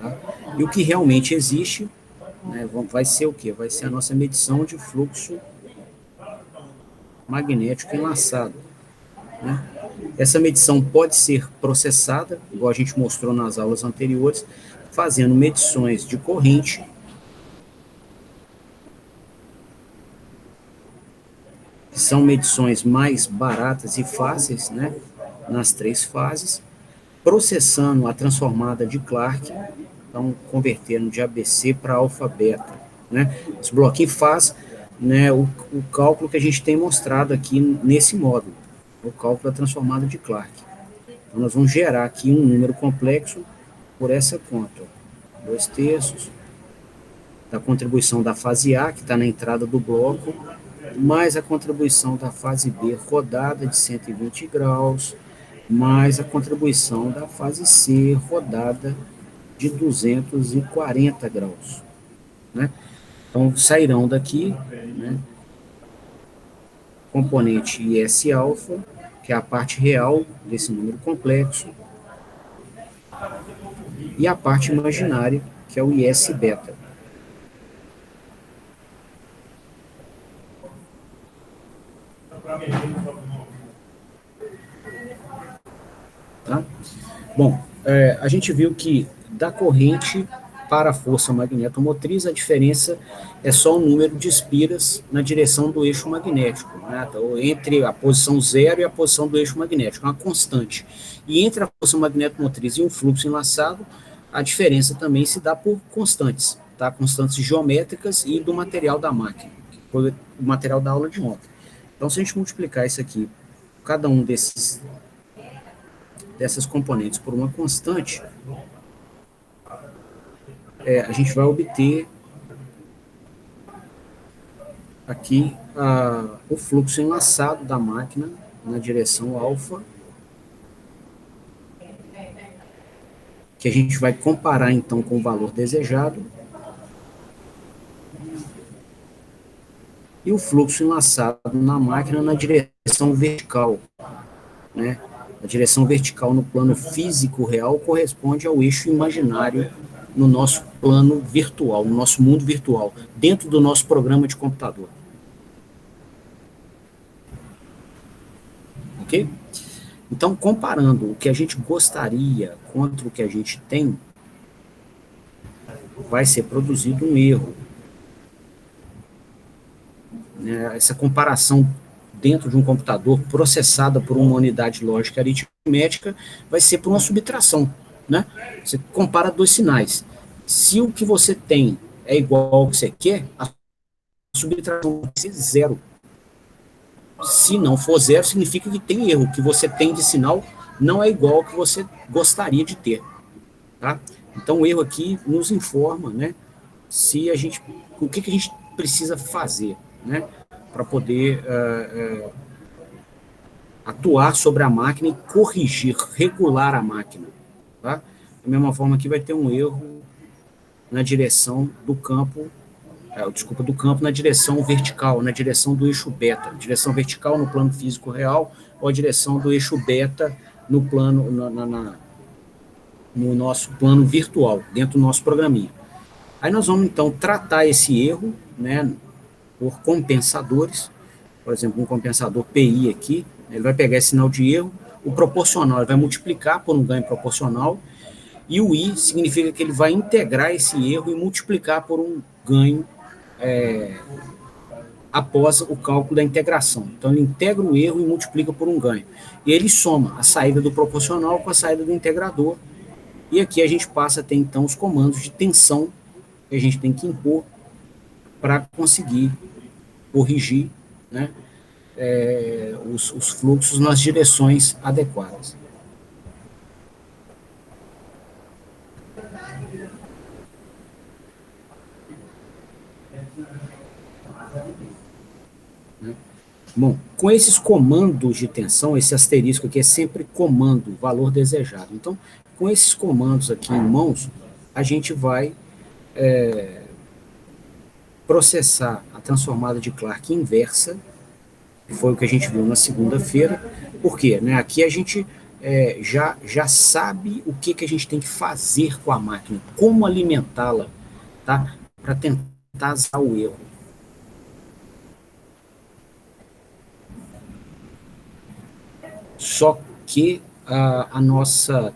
Tá? E o que realmente existe, né, vai ser o quê? Vai ser a nossa medição de fluxo magnético enlaçado. Né? Essa medição pode ser processada, igual a gente mostrou nas aulas anteriores, fazendo medições de corrente, que são medições mais baratas e fáceis, né, nas 3 fases, processando a transformada de Clark, então convertendo de ABC para alfa-beta, né? Esse bloquinho faz, né, o cálculo que a gente tem mostrado aqui nesse módulo, o cálculo da transformada de Clark. Então, nós vamos gerar aqui um número complexo por essa conta. 2/3 da contribuição da fase A, que está na entrada do bloco, mais a contribuição da fase B rodada de 120 graus, mais a contribuição da fase C rodada de 240 graus. Né? Então, sairão daqui, né, componente IS alfa, que é a parte real desse número complexo, e a parte imaginária, que é o IS beta. Tá? Bom, a gente viu que da corrente para a força magnetomotriz, a diferença é só o número de espiras na direção do eixo magnético, né? Então, entre a posição zero e a posição do eixo magnético, é uma constante. E entre a força magnetomotriz e um fluxo enlaçado, a diferença também se dá por constantes, tá? Constantes geométricas e do material da máquina, que foi o material da aula de ontem. Então, se a gente multiplicar isso aqui, cada um dessas componentes por uma constante, a gente vai obter aqui o fluxo enlaçado da máquina na direção alfa, que a gente vai comparar então com o valor desejado, e o fluxo enlaçado na máquina na direção vertical, né? A direção vertical no plano físico real corresponde ao eixo imaginário no nosso plano virtual, no nosso mundo virtual, dentro do nosso programa de computador. Ok? Então, comparando o que a gente gostaria contra o que a gente tem, vai ser produzido um erro. Essa comparação dentro de um computador processada por uma unidade lógica aritmética vai ser por uma subtração, né? Você compara dois sinais. Se o que você tem é igual ao que você quer, a subtração vai ser zero. Se não for zero, significa que tem erro. O que você tem de sinal não é igual ao que você gostaria de ter. Tá? Então, o erro aqui nos informa, né, se a gente, o que a gente precisa fazer, né, para poder atuar sobre a máquina e corrigir, regular a máquina. Tá? Da mesma forma que vai ter um erro na direção do campo, do campo na direção vertical, na direção do eixo beta, direção vertical no plano físico real, ou a direção do eixo beta no plano, no nosso plano virtual, dentro do nosso programinha. Aí nós vamos, então, tratar esse erro, né, por compensadores, por exemplo, um compensador PI aqui, ele vai pegar esse sinal de erro, o proporcional ele vai multiplicar por um ganho proporcional, e o I significa que ele vai integrar esse erro e multiplicar por um ganho após o cálculo da integração. Então, ele integra o erro e multiplica por um ganho. E ele soma a saída do proporcional com a saída do integrador, e aqui a gente passa a ter, então, os comandos de tensão que a gente tem que impor para conseguir corrigir, né, os fluxos nas direções adequadas. Bom, com esses comandos de tensão, esse asterisco aqui é sempre comando, valor desejado. Então, com esses comandos aqui em mãos, a gente vai processar a transformada de Clark inversa, que foi o que a gente viu na segunda-feira. Por quê? Né? Aqui a gente já sabe o que a gente tem que fazer com a máquina, como alimentá-la, tá? Para tentar zerar o erro. Só que a nossa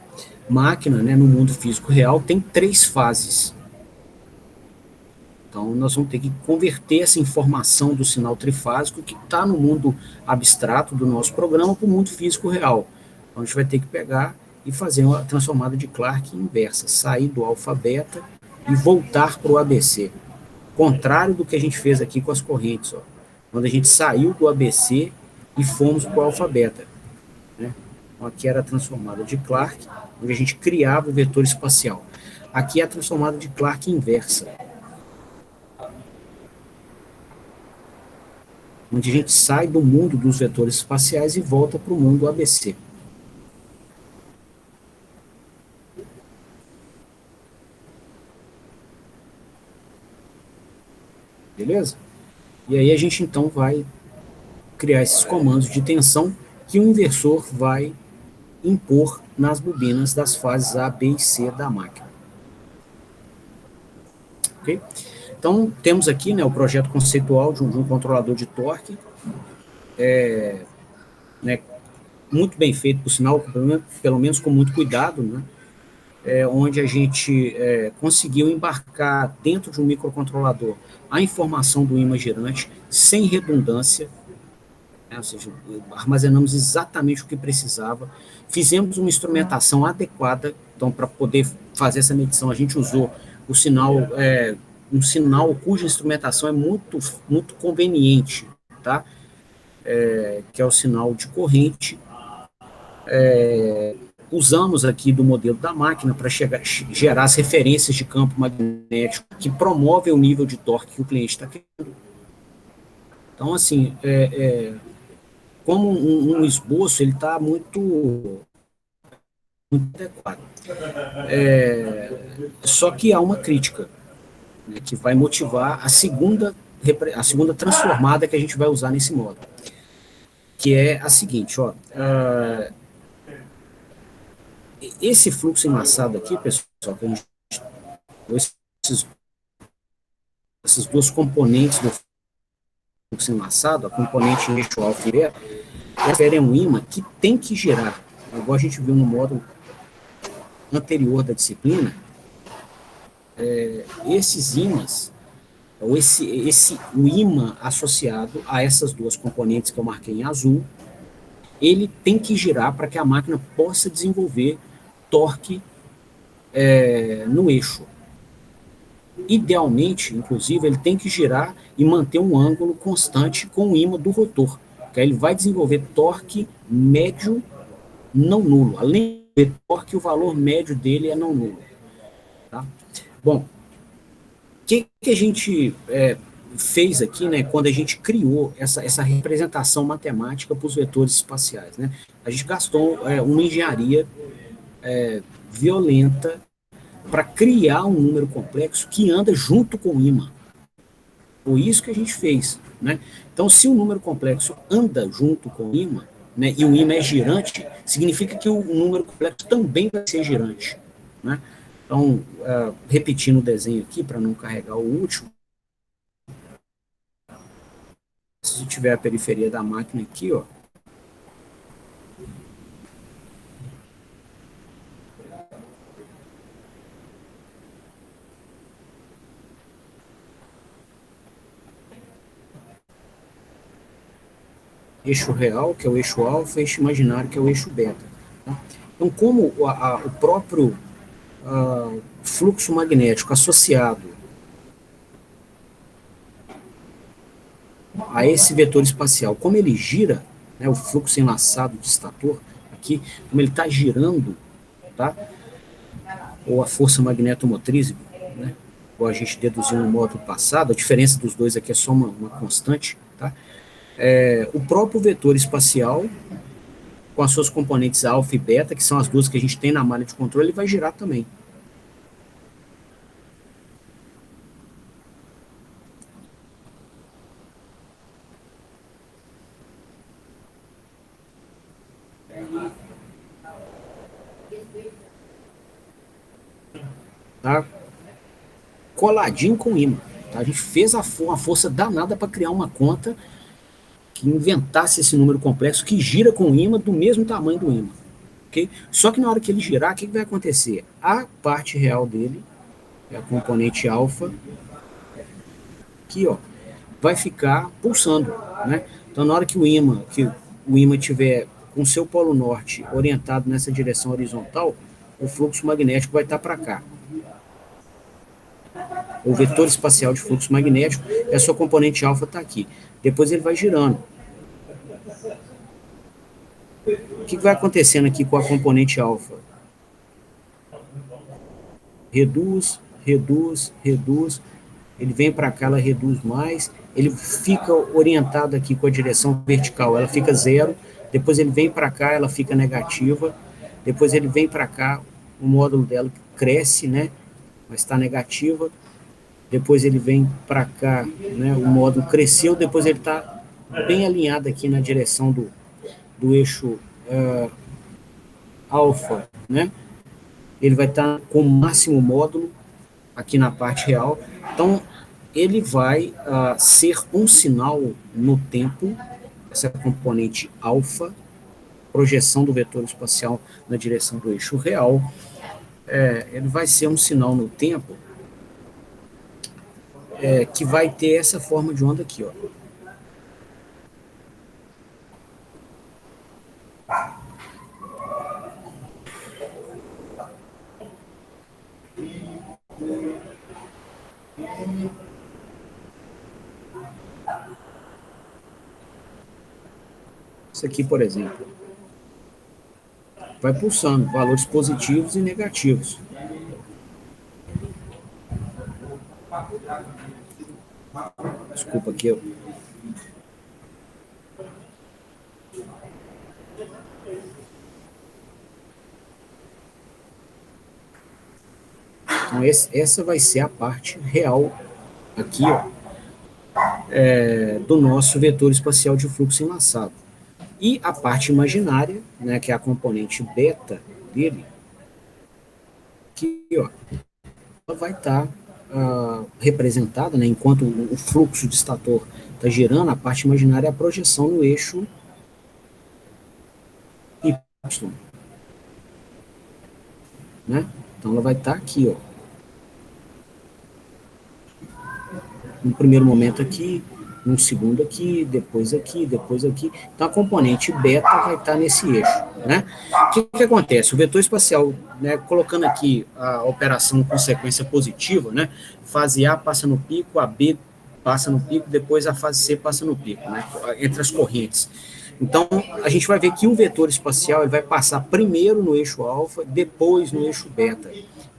máquina, né, no mundo físico real, tem 3 fases. Então, nós vamos ter que converter essa informação do sinal trifásico que está no mundo abstrato do nosso programa para o mundo físico real. Então, a gente vai ter que pegar e fazer uma transformada de Clark inversa, sair do alfa beta e voltar para o ABC. contrário do que a gente fez aqui com as correntes, ó, quando a gente saiu do ABC e fomos para o alfa beta, né? Então, aqui era a transformada de Clark, onde a gente criava o vetor espacial. Aqui é a transformada de Clark inversa, onde a gente sai do mundo dos vetores espaciais e volta para o mundo ABC. Beleza? E aí a gente então vai criar esses comandos de tensão que o inversor vai impor nas bobinas das fases A, B e C da máquina. Ok? Então, temos aqui, né, o projeto conceitual de um controlador de torque, né, muito bem feito, por sinal, pelo menos com muito cuidado, né, onde a gente conseguiu embarcar dentro de um microcontrolador a informação do ímã girante sem redundância, né, ou seja, armazenamos exatamente o que precisava, fizemos uma instrumentação adequada, então, para poder fazer essa medição, a gente usou o sinal, um sinal cuja instrumentação é muito, muito conveniente, tá? Que é o sinal de corrente. Usamos aqui do modelo da máquina para gerar as referências de campo magnético que promovem o nível de torque que o cliente está querendo. Então, assim, como um esboço, ele está muito, muito adequado. Só que há uma crítica, né, que vai motivar a segunda transformada que a gente vai usar nesse modo, que é a seguinte, ó, esse fluxo enlaçado aqui, pessoal, que a gente, esses, essas duas componentes do fluxo enlaçado, a componente eixo alfa e beta, é um ímã que tem que girar, igual a gente viu no módulo anterior da disciplina, esses ímãs, ou o ímã associado a essas duas componentes que eu marquei em azul, ele tem que girar para que a máquina possa desenvolver torque no eixo. Idealmente, inclusive, ele tem que girar e manter um ângulo constante com o ímã do rotor, que aí ele vai desenvolver torque médio não nulo. Além de torque, o valor médio dele é não nulo. Tá? Bom, o que a gente fez aqui, né, quando a gente criou essa representação matemática para os vetores espaciais? Né? A gente gastou uma engenharia violenta para criar um número complexo que anda junto com o ímã. Foi isso que a gente fez. Né? Então, se o número complexo anda junto com o ímã, né, e o ímã é girante, significa que o número complexo também vai ser girante. Né? Então, repetindo o desenho aqui, para não carregar o último, se tiver a periferia da máquina aqui, ó, eixo real, que é o eixo alfa, eixo imaginário, que é o eixo beta. Tá? Então, como o próprio fluxo magnético associado a esse vetor espacial, como ele gira, né, o fluxo enlaçado de estator, aqui, como ele está girando, tá? Ou a força magnetomotriz, né, como a gente deduziu no módulo passado, a diferença dos dois aqui é só uma constante, tá? O próprio vetor espacial, com as suas componentes alfa e beta, que são as duas que a gente tem na malha de controle, ele vai girar também. Tá? Coladinho com o ímã. Tá? A gente fez uma força danada para criar uma conta que inventasse esse número complexo que gira com o ímã do mesmo tamanho do ímã. Okay? Só que na hora que ele girar, o que vai acontecer? A parte real dele, a componente alfa, aqui, ó, vai ficar pulsando. Né? Então, na hora que o ímã tiver com seu polo norte orientado nessa direção horizontal, o fluxo magnético vai estar para cá. o vetor espacial de fluxo magnético, e a sua componente alfa está aqui. Depois ele vai girando. O que vai acontecendo aqui com a componente alfa? Reduz, reduz, reduz, ele vem para cá, ela reduz mais, ele fica orientado aqui com a direção vertical, ela fica zero, depois ele vem para cá, ela fica negativa, depois ele vem para cá, o módulo dela cresce, né, mas está negativa, depois ele vem para cá, né, o módulo cresceu, depois ele está bem alinhado aqui na direção do eixo alfa, né, ele vai estar com o máximo módulo aqui na parte real, então ele vai ser um sinal no tempo, essa componente alfa, projeção do vetor espacial na direção do eixo real, ele vai ser um sinal no tempo que vai ter essa forma de onda aqui, ó. Isso aqui, por exemplo, vai pulsando valores positivos e negativos. Desculpa aqui, eu... Então, essa vai ser a parte real aqui, ó, do nosso vetor espacial de fluxo enlaçado. E a parte imaginária, né, que é a componente beta dele, que ó, ela vai estar representada, né, enquanto o fluxo de estator está girando, a parte imaginária é a projeção no eixo Y. Né? Então ela vai estar aqui, ó. No primeiro momento aqui, num segundo aqui, depois aqui, depois aqui. Então a componente beta vai estar nesse eixo, né? O que acontece? O vetor espacial, né, colocando aqui a operação com sequência positiva, né? Fase A passa no pico, a B passa no pico, depois a fase C passa no pico, né? Entre as correntes. Então, a gente vai ver que o vetor espacial ele vai passar primeiro no eixo alfa, depois no eixo beta.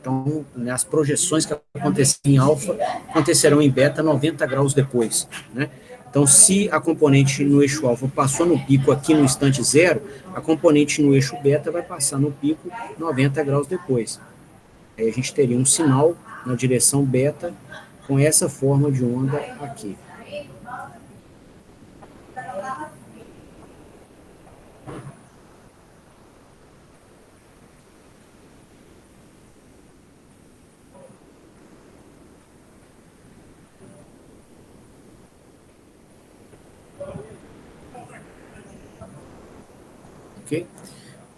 Então, né, as projeções que acontecem em alfa acontecerão em beta 90 graus depois, né? Então, se a componente no eixo alfa passou no pico aqui no instante zero, a componente no eixo beta vai passar no pico 90 graus depois. Aí a gente teria um sinal na direção beta com essa forma de onda aqui. Ok?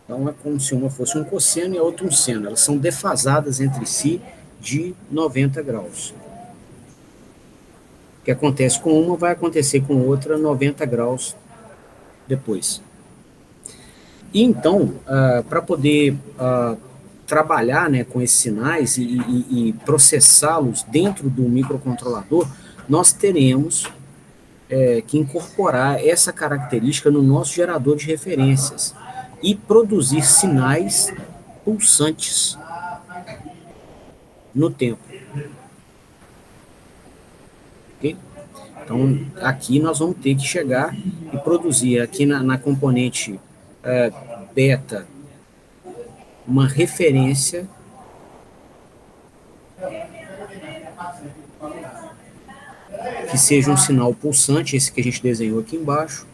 Então é como se uma fosse um cosseno e a outra um seno. Elas são defasadas entre si de 90 graus. O que acontece com uma vai acontecer com outra 90 graus depois. E então, para poder trabalhar, né, com esses sinais e processá-los dentro do microcontrolador, nós teremos que incorporar essa característica no nosso gerador de referências e produzir sinais pulsantes no tempo. Okay? Então, aqui nós vamos ter que chegar e produzir aqui na componente beta uma referência que seja um sinal pulsante, esse que a gente desenhou aqui embaixo,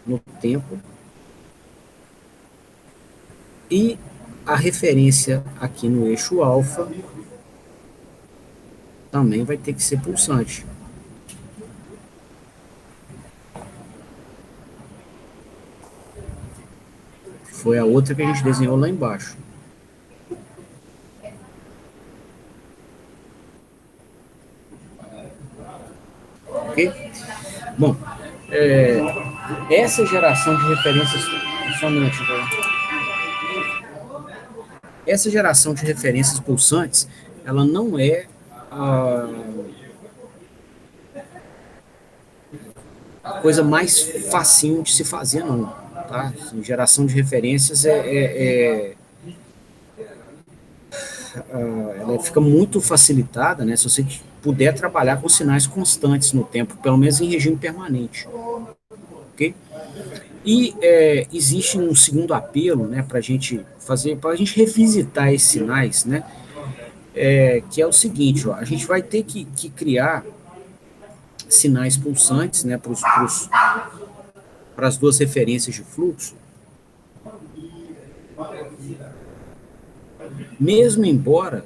no tempo. E a referência aqui no eixo alfa também vai ter que ser pulsante. Foi a outra que a gente desenhou lá embaixo. Ok? Bom, essa geração de referências... Só um minutinho, essa geração de referências pulsantes, ela não é a coisa mais facinho de se fazer, não. Tá? Assim, geração de referências ela fica muito facilitada, né, se você puder trabalhar com sinais constantes no tempo, pelo menos em regime permanente. Ok? E existe um segundo apelo, né, para a gente fazer, para a gente revisitar esses sinais, né, que é o seguinte, ó, a gente vai ter que criar sinais pulsantes, né, para as duas referências de fluxo, mesmo embora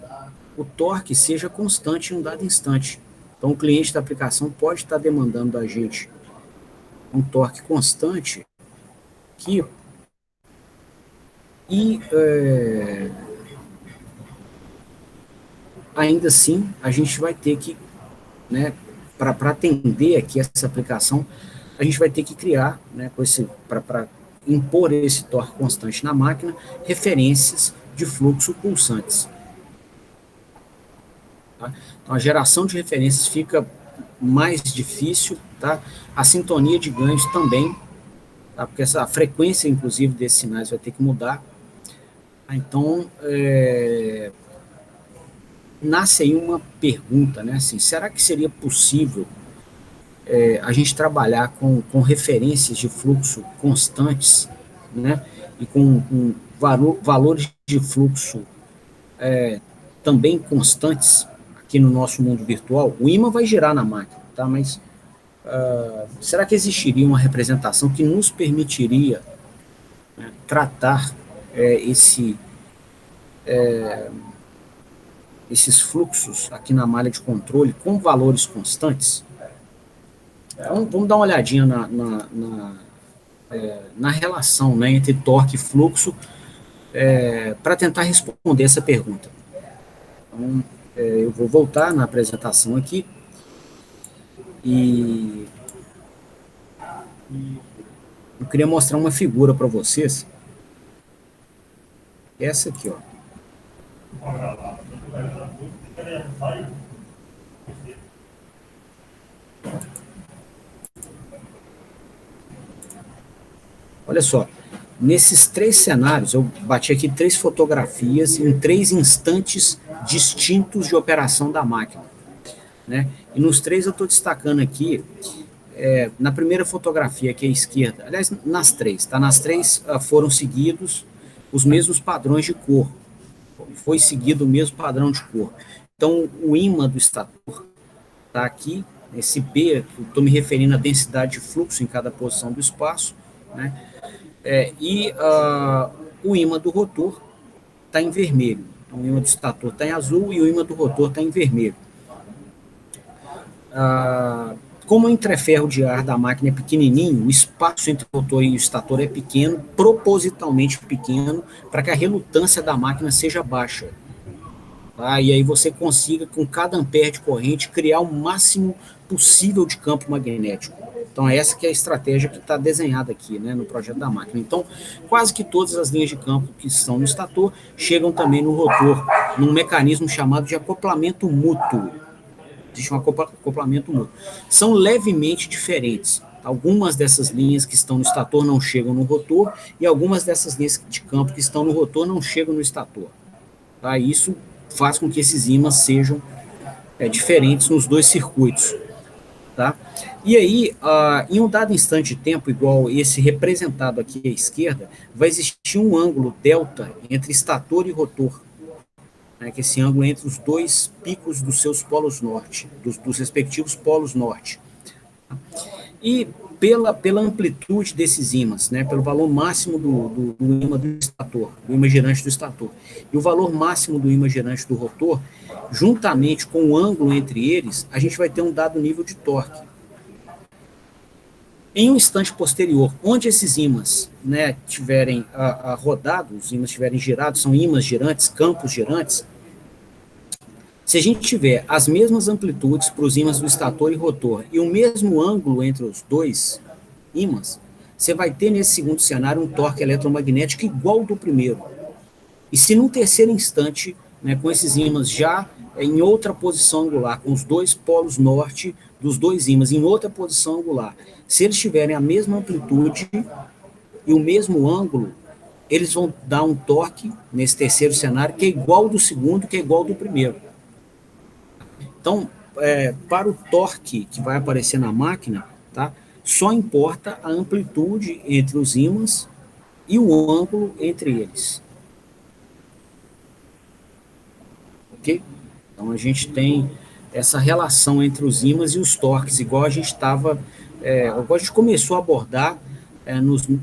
o torque seja constante em um dado instante. Então, o cliente da aplicação pode estar demandando da gente um torque constante que, e ainda assim a gente vai ter que, né, para atender aqui essa aplicação, a gente vai ter que criar, né, para impor esse torque constante na máquina, referências de fluxo pulsantes. Tá? Então, a geração de referências fica mais difícil, tá? A sintonia de ganhos também, tá? Porque a frequência, inclusive, desses sinais vai ter que mudar. Então, nasce aí uma pergunta, né? Assim, será que seria possível a gente trabalhar com referências de fluxo constantes, né? E com valores de fluxo também constantes aqui no nosso mundo virtual? O ímã vai girar na máquina, tá? Mas será que existiria uma representação que nos permitiria, né, tratar esse, esses fluxos aqui na malha de controle com valores constantes? Então, vamos dar uma olhadinha na relação, né, entre torque e fluxo para tentar responder essa pergunta. Então, eu vou voltar na apresentação aqui e eu queria mostrar uma figura para vocês. Essa aqui, ó. Olha só, nesses três cenários, eu bati aqui três fotografias em três instantes distintos de operação da máquina, né? E nos três eu estou destacando aqui, na primeira fotografia aqui à esquerda, aliás, nas três, tá? Nas três foram seguidos os mesmos padrões de cor, foi seguido o mesmo padrão de cor. Então, o ímã do estator está aqui, esse B, estou me referindo à densidade de fluxo em cada posição do espaço, né? O ímã do rotor está em vermelho. Então, o ímã do estator está em azul e o ímã do rotor está em vermelho. Como o entreferro de ar da máquina é pequenininho, o espaço entre o rotor e o estator é pequeno, propositalmente pequeno, para que a relutância da máquina seja baixa. Tá? E aí você consiga, com cada ampere de corrente, criar o máximo possível de campo magnético. Então, essa que é a estratégia que está desenhada aqui, né, no projeto da máquina. Então, quase que todas as linhas de campo que estão no estator chegam também no rotor, num mecanismo chamado de acoplamento mútuo. Existe um acoplamento mútuo. São levemente diferentes. Algumas dessas linhas que estão no estator não chegam no rotor, e algumas dessas linhas de campo que estão no rotor não chegam no estator. Tá? Isso faz com que esses ímãs sejam diferentes nos dois circuitos. Tá? E aí, em um dado instante de tempo, igual esse representado aqui à esquerda, vai existir um ângulo delta entre estator e rotor, né, que é esse ângulo entre os dois picos dos seus polos norte, dos respectivos polos norte. E pela amplitude desses ímãs, né, pelo valor máximo do ímã do estator, do ímã girante do estator, e o valor máximo do ímã girante do rotor, juntamente com o ângulo entre eles, a gente vai ter um dado nível de torque. Em um instante posterior, onde esses ímãs, né, tiverem rodado, os ímãs tiverem girado, são ímãs girantes, campos girantes, se a gente tiver as mesmas amplitudes para os ímãs do estator e rotor e o mesmo ângulo entre os dois ímãs, você vai ter nesse segundo cenário um torque eletromagnético igual ao do primeiro. E se num terceiro instante, né, com esses ímãs já em outra posição angular, com os dois polos norte dos dois ímãs em outra posição angular, se eles tiverem a mesma amplitude e o mesmo ângulo, eles vão dar um torque nesse terceiro cenário que é igual ao do segundo, que é igual ao do primeiro. Então, para o torque que vai aparecer na máquina, tá, só importa a amplitude entre os ímãs e o ângulo entre eles. Ok? Então, a gente tem essa relação entre os ímãs e os torques, igual a gente estava, igual a gente começou a abordar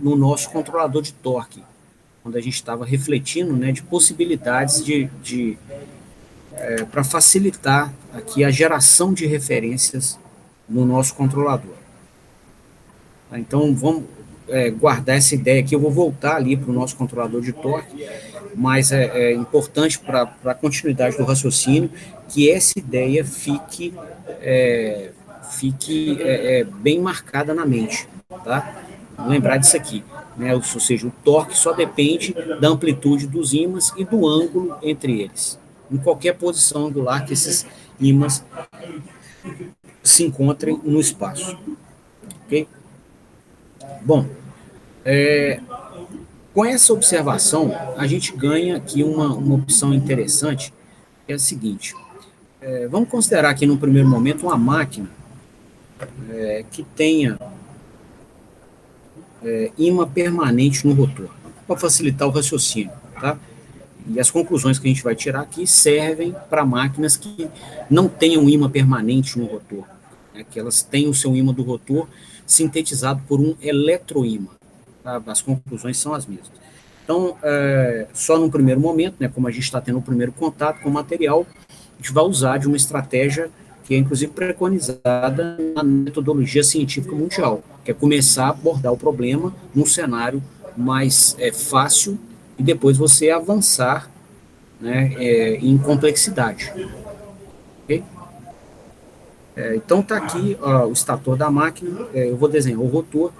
no nosso controlador de torque, quando a gente estava refletindo, né, de possibilidades para facilitar aqui a geração de referências no nosso controlador. Então, vamos guardar essa ideia aqui. Eu vou voltar ali para o nosso controlador de torque, mas é importante para a continuidade do raciocínio que essa ideia fique bem marcada na mente, tá? Lembrar disso aqui, né? Ou seja, o torque só depende da amplitude dos ímãs e do ângulo entre eles, em qualquer posição angular que esses ímãs se encontrem no espaço, ok? Bom, com essa observação, a gente ganha aqui uma opção interessante, que é a seguinte: vamos considerar aqui no primeiro momento uma máquina que tenha ímã permanente no rotor, para facilitar o raciocínio, tá? E as conclusões que a gente vai tirar aqui servem para máquinas que não tenham ímã permanente no rotor, né? Que elas tenham o seu ímã do rotor sintetizado por um eletroímã. Tá? As conclusões são as mesmas. Então, só no primeiro momento, né, como a gente está tendo o primeiro contato com o material, a gente vai usar de uma estratégia que é inclusive preconizada na metodologia científica mundial, que é começar a abordar o problema num cenário mais fácil e depois você avançar, né, em complexidade. Okay? Então está aqui o estator da máquina, eu vou desenhar o rotor.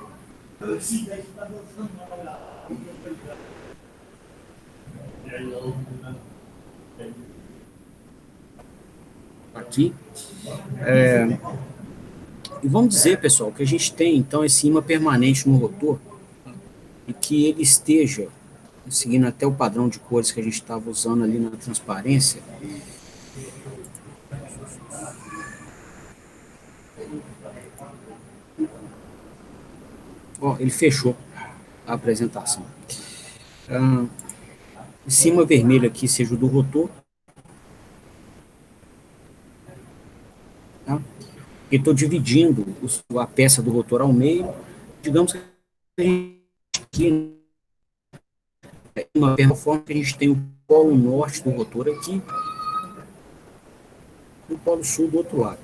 Aqui. E vamos dizer, pessoal, que a gente tem, então, esse ímã permanente no rotor e que ele esteja, seguindo até o padrão de cores que a gente estava usando ali na transparência. Ó, ele fechou a apresentação. Em cima vermelho aqui seja o do rotor. Tá? E estou dividindo a peça do rotor ao meio. Digamos que a gente aqui uma forma que a gente tem o polo norte do rotor aqui e o polo sul do outro lado.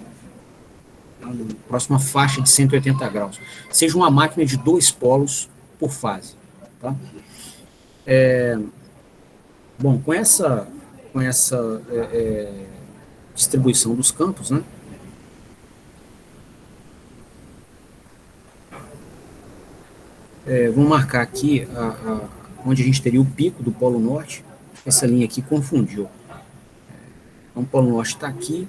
Tá? Próxima faixa de 180 graus. Seja uma máquina de dois polos por fase. Tá? Bom, com essa distribuição dos campos, né? Vamos marcar aqui onde a gente teria o pico do Polo Norte. Essa linha aqui confundiu. Então, o Polo Norte está aqui,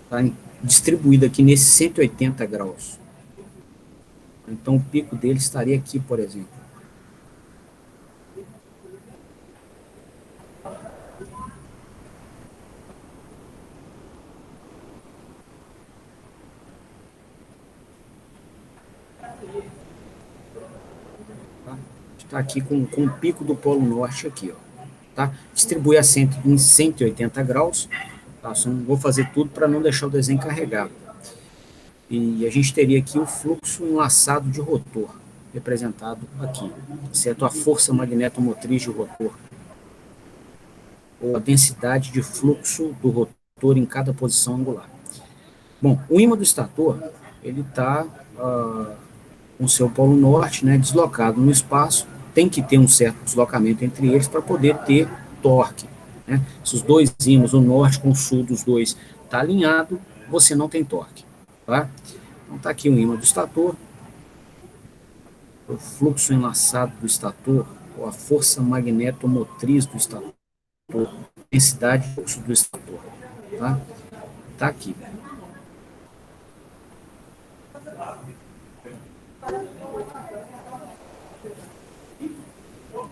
está distribuído aqui nesses 180 graus. Então, o pico dele estaria aqui, por exemplo. Está aqui com o pico do Polo Norte aqui, ó. Tá? Distribui em 180 graus. Tá? Só não vou fazer tudo para não deixar o desenho carregado. E a gente teria aqui o fluxo enlaçado de rotor, representado aqui, certo? A força magnetomotriz de rotor, ou a densidade de fluxo do rotor em cada posição angular. Bom, o ímã do estator, ele está com o seu polo norte, né, deslocado no espaço, tem que ter um certo deslocamento entre eles para poder ter torque. Né? Se os dois ímãs, o norte com o sul dos dois, está alinhado, você não tem torque. Tá? Então está aqui o ímã do estator, o fluxo enlaçado do estator, ou a força magnetomotriz do estator. densidade de fluxo do estator. Tá? Tá aqui.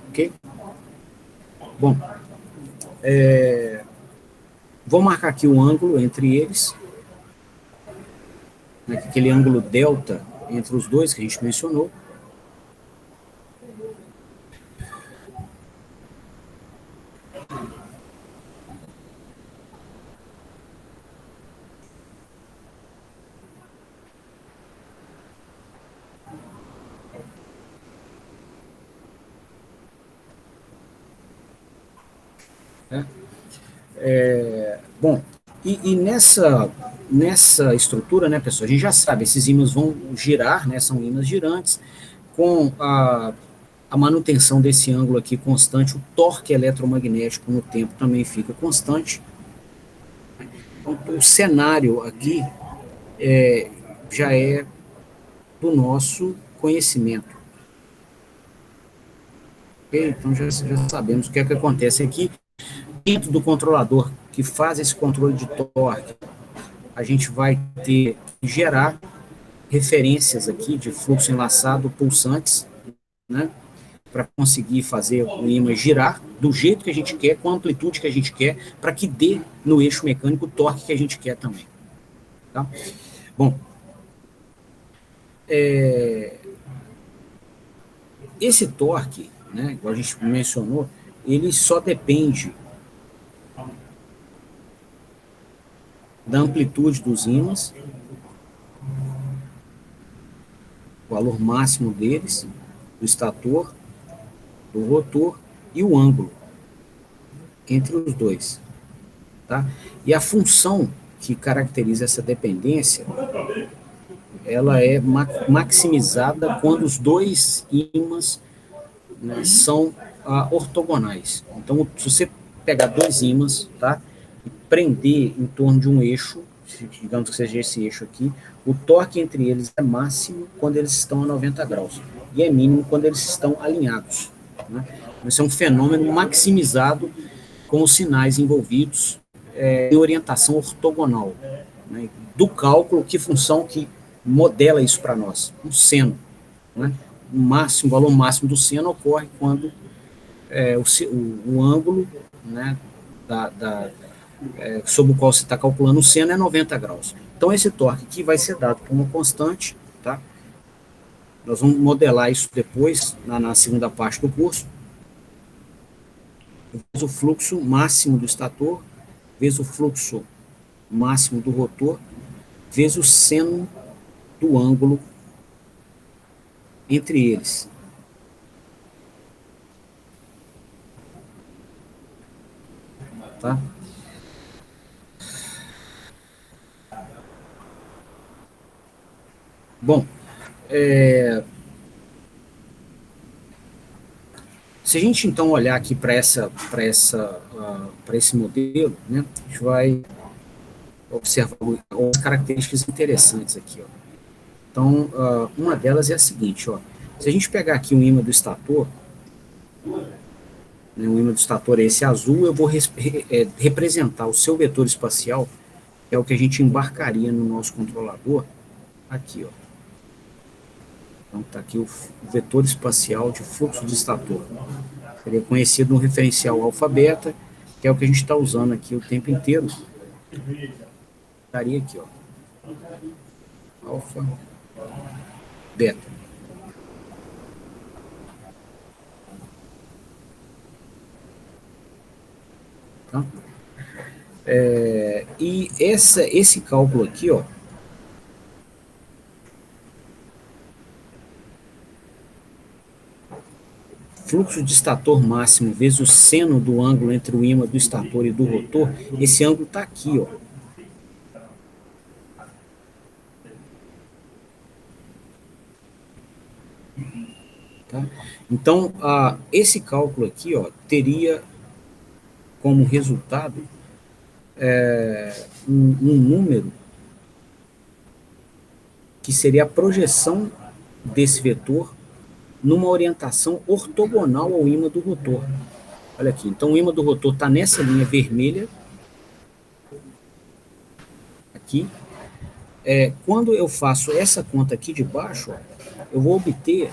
Ok? Bom, vou marcar aqui um ângulo entre eles, né, aquele ângulo delta entre os dois que a gente mencionou. Né? Bom, e nessa estrutura, né, pessoal, a gente já sabe, esses ímãs vão girar, né, são ímãs girantes, com a manutenção desse ângulo aqui constante, o torque eletromagnético no tempo também fica constante. Então, o cenário aqui já é do nosso conhecimento. Okay? Então já sabemos o que é que acontece aqui. Dentro do controlador que faz esse controle de torque, a gente vai ter que gerar referências aqui de fluxo enlaçado pulsantes, né, para conseguir fazer o ímã girar do jeito que a gente quer, com a amplitude que a gente quer, para que dê no eixo mecânico o torque que a gente quer também. Tá? Bom, esse torque, né, igual a gente mencionou, ele só depende da amplitude dos ímãs, o valor máximo deles, do estator, do rotor e o ângulo entre os dois. Tá? E a função que caracteriza essa dependência, ela é maximizada quando os dois ímãs, né, são ortogonais. Então, se você pegar dois ímãs, tá, e prender em torno de um eixo, digamos que seja esse eixo aqui, o torque entre eles é máximo quando eles estão a 90 graus e é mínimo quando eles estão alinhados. Né? Esse é um fenômeno maximizado com os sinais envolvidos em orientação ortogonal, né? Do cálculo, que função que modela isso para nós? Um seno. Né? O valor máximo do seno ocorre quando o ângulo, né, sobre o qual você está calculando o seno é 90 graus. Então, esse torque aqui vai ser dado por uma constante, tá? Nós vamos modelar isso depois, na segunda parte do curso. Vezes o fluxo máximo do estator, vezes o fluxo máximo do rotor, vezes o seno do ângulo entre eles. Tá? Bom, se a gente então olhar aqui para esse modelo, né, a gente vai observar algumas características interessantes aqui. Ó. Então, uma delas é a seguinte, ó, se a gente pegar aqui um ímã do estator, né, o ímã do estator é esse azul, eu vou representar o seu vetor espacial, que é o que a gente embarcaria no nosso controlador, aqui, ó. Então, está aqui o vetor espacial de fluxo de estator. Seria conhecido no referencial alfa beta, que é o que a gente está usando aqui o tempo inteiro. Estaria aqui, ó. Alfa beta. Tá? E esse cálculo aqui, ó, fluxo de estator máximo vezes o seno do ângulo entre o ímã do estator e do rotor, esse ângulo está aqui, ó. Tá? Então, esse cálculo aqui, ó, teria como resultado um número que seria a projeção desse vetor numa orientação ortogonal ao ímã do rotor. Olha aqui, então o ímã do rotor está nessa linha vermelha, aqui. Quando eu faço essa conta aqui de baixo, ó, eu vou obter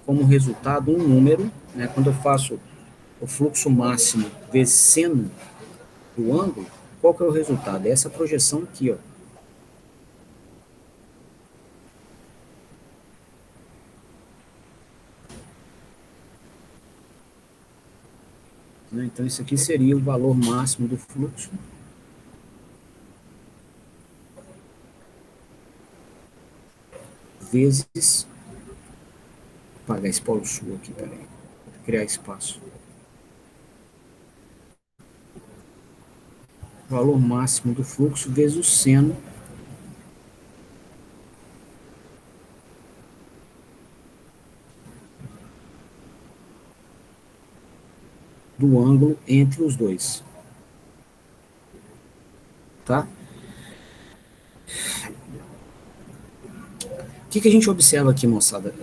como resultado um número, né, quando eu faço o fluxo máximo vezes seno do ângulo, qual que é o resultado? É essa projeção aqui, ó. Né? Então, isso aqui seria o valor máximo do fluxo vezes... Vou apagar esse polo sul aqui, peraí. Vou criar espaço. Valor máximo do fluxo vezes o seno do ângulo entre os dois. Tá? O que a gente observa aqui, moçada?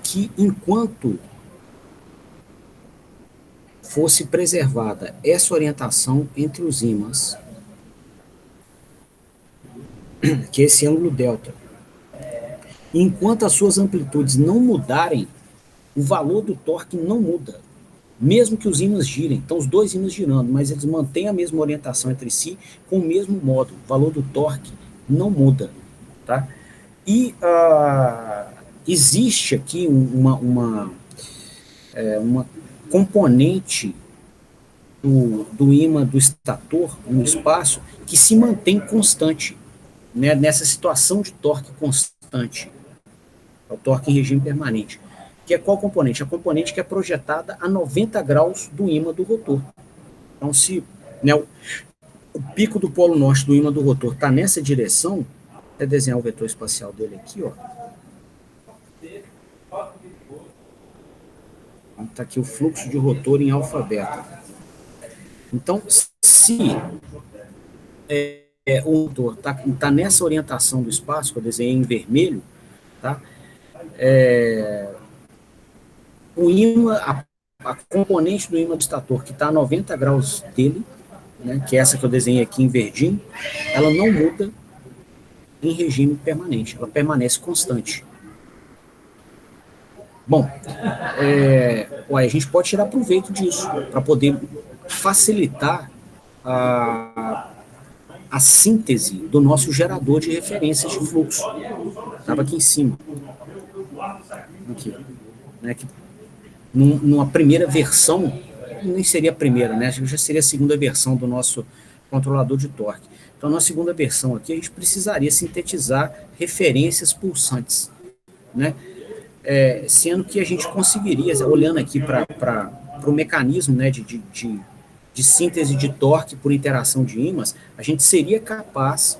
Que enquanto fosse preservada essa orientação entre os ímãs, que é esse ângulo delta, enquanto as suas amplitudes não mudarem, o valor do torque não muda, mesmo que os ímãs girem. Então, os dois ímãs girando, mas eles mantêm a mesma orientação entre si com o mesmo módulo. O valor do torque não muda. Tá? E existe aqui uma componente do ímã do estator no espaço que se mantém constante, né, nessa situação de torque constante, o torque em regime permanente. Que é qual componente? A componente que é projetada a 90 graus do ímã do rotor. Então, se, né, o pico do polo norte do ímã do rotor está nessa direção, vou até desenhar o vetor espacial dele aqui, ó. Está aqui o fluxo de rotor em alfa beta. Então, se o rotor tá nessa orientação do espaço, que eu desenhei em vermelho, tá? O ímã, a componente do ímã do estator que está a 90 graus dele, né, que é essa que eu desenhei aqui em verdinho, ela não muda em regime permanente, ela permanece constante. Bom, a gente pode tirar proveito disso para poder facilitar a síntese do nosso gerador de referências de fluxo. Estava aqui em cima. Aqui, né, que numa primeira versão, nem seria a primeira, né? Já seria a segunda versão do nosso controlador de torque. Então, na segunda versão aqui, a gente precisaria sintetizar referências pulsantes, né? Sendo que a gente conseguiria, olhando aqui para o mecanismo, né, de síntese de torque por interação de ímãs, a gente seria capaz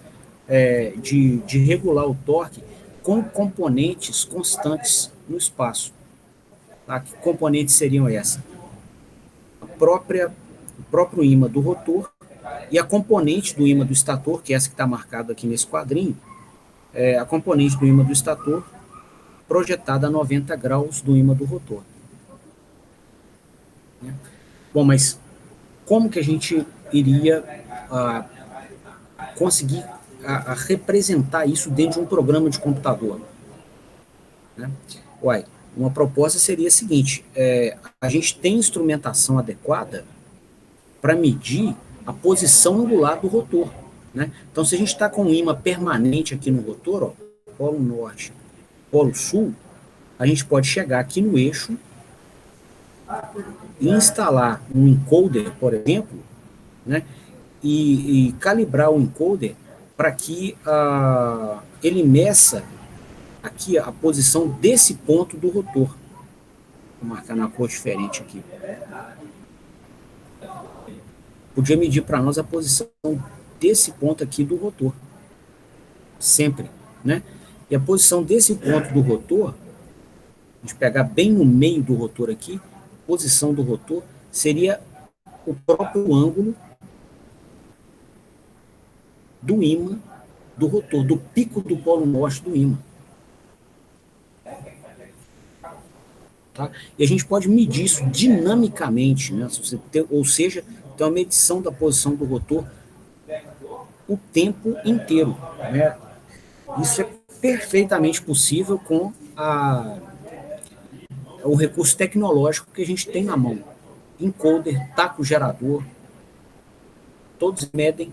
de regular o torque com componentes constantes no espaço. Tá? Que componentes seriam essas? O próprio ímã do rotor e a componente do ímã do estator, que é essa que está marcada aqui nesse quadrinho, a componente do ímã do estator projetada a 90 graus do ímã do rotor. Né? Bom, mas como que a gente iria conseguir representar isso dentro de um programa de computador? Né? Uma proposta seria a seguinte, a gente tem instrumentação adequada para medir a posição angular do rotor. Né? Então, se a gente está com um ímã permanente aqui no rotor, ó, polo norte, polo sul, a gente pode chegar aqui no eixo e instalar um encoder, por exemplo, né? E calibrar o encoder para que ele meça aqui a posição desse ponto do rotor. Vou marcar na cor diferente aqui. Podia medir para nós a posição desse ponto aqui do rotor. Sempre, né? E a posição desse ponto do rotor, a gente pegar bem no meio do rotor aqui, a posição do rotor seria o próprio ângulo do ímã do rotor, do pico do polo norte do ímã. Tá? E a gente pode medir isso dinamicamente, né? Ou seja, tem uma medição da posição do rotor o tempo inteiro. Né? Isso é perfeitamente possível com o recurso tecnológico que a gente tem na mão. Encoder, taco gerador, todos medem,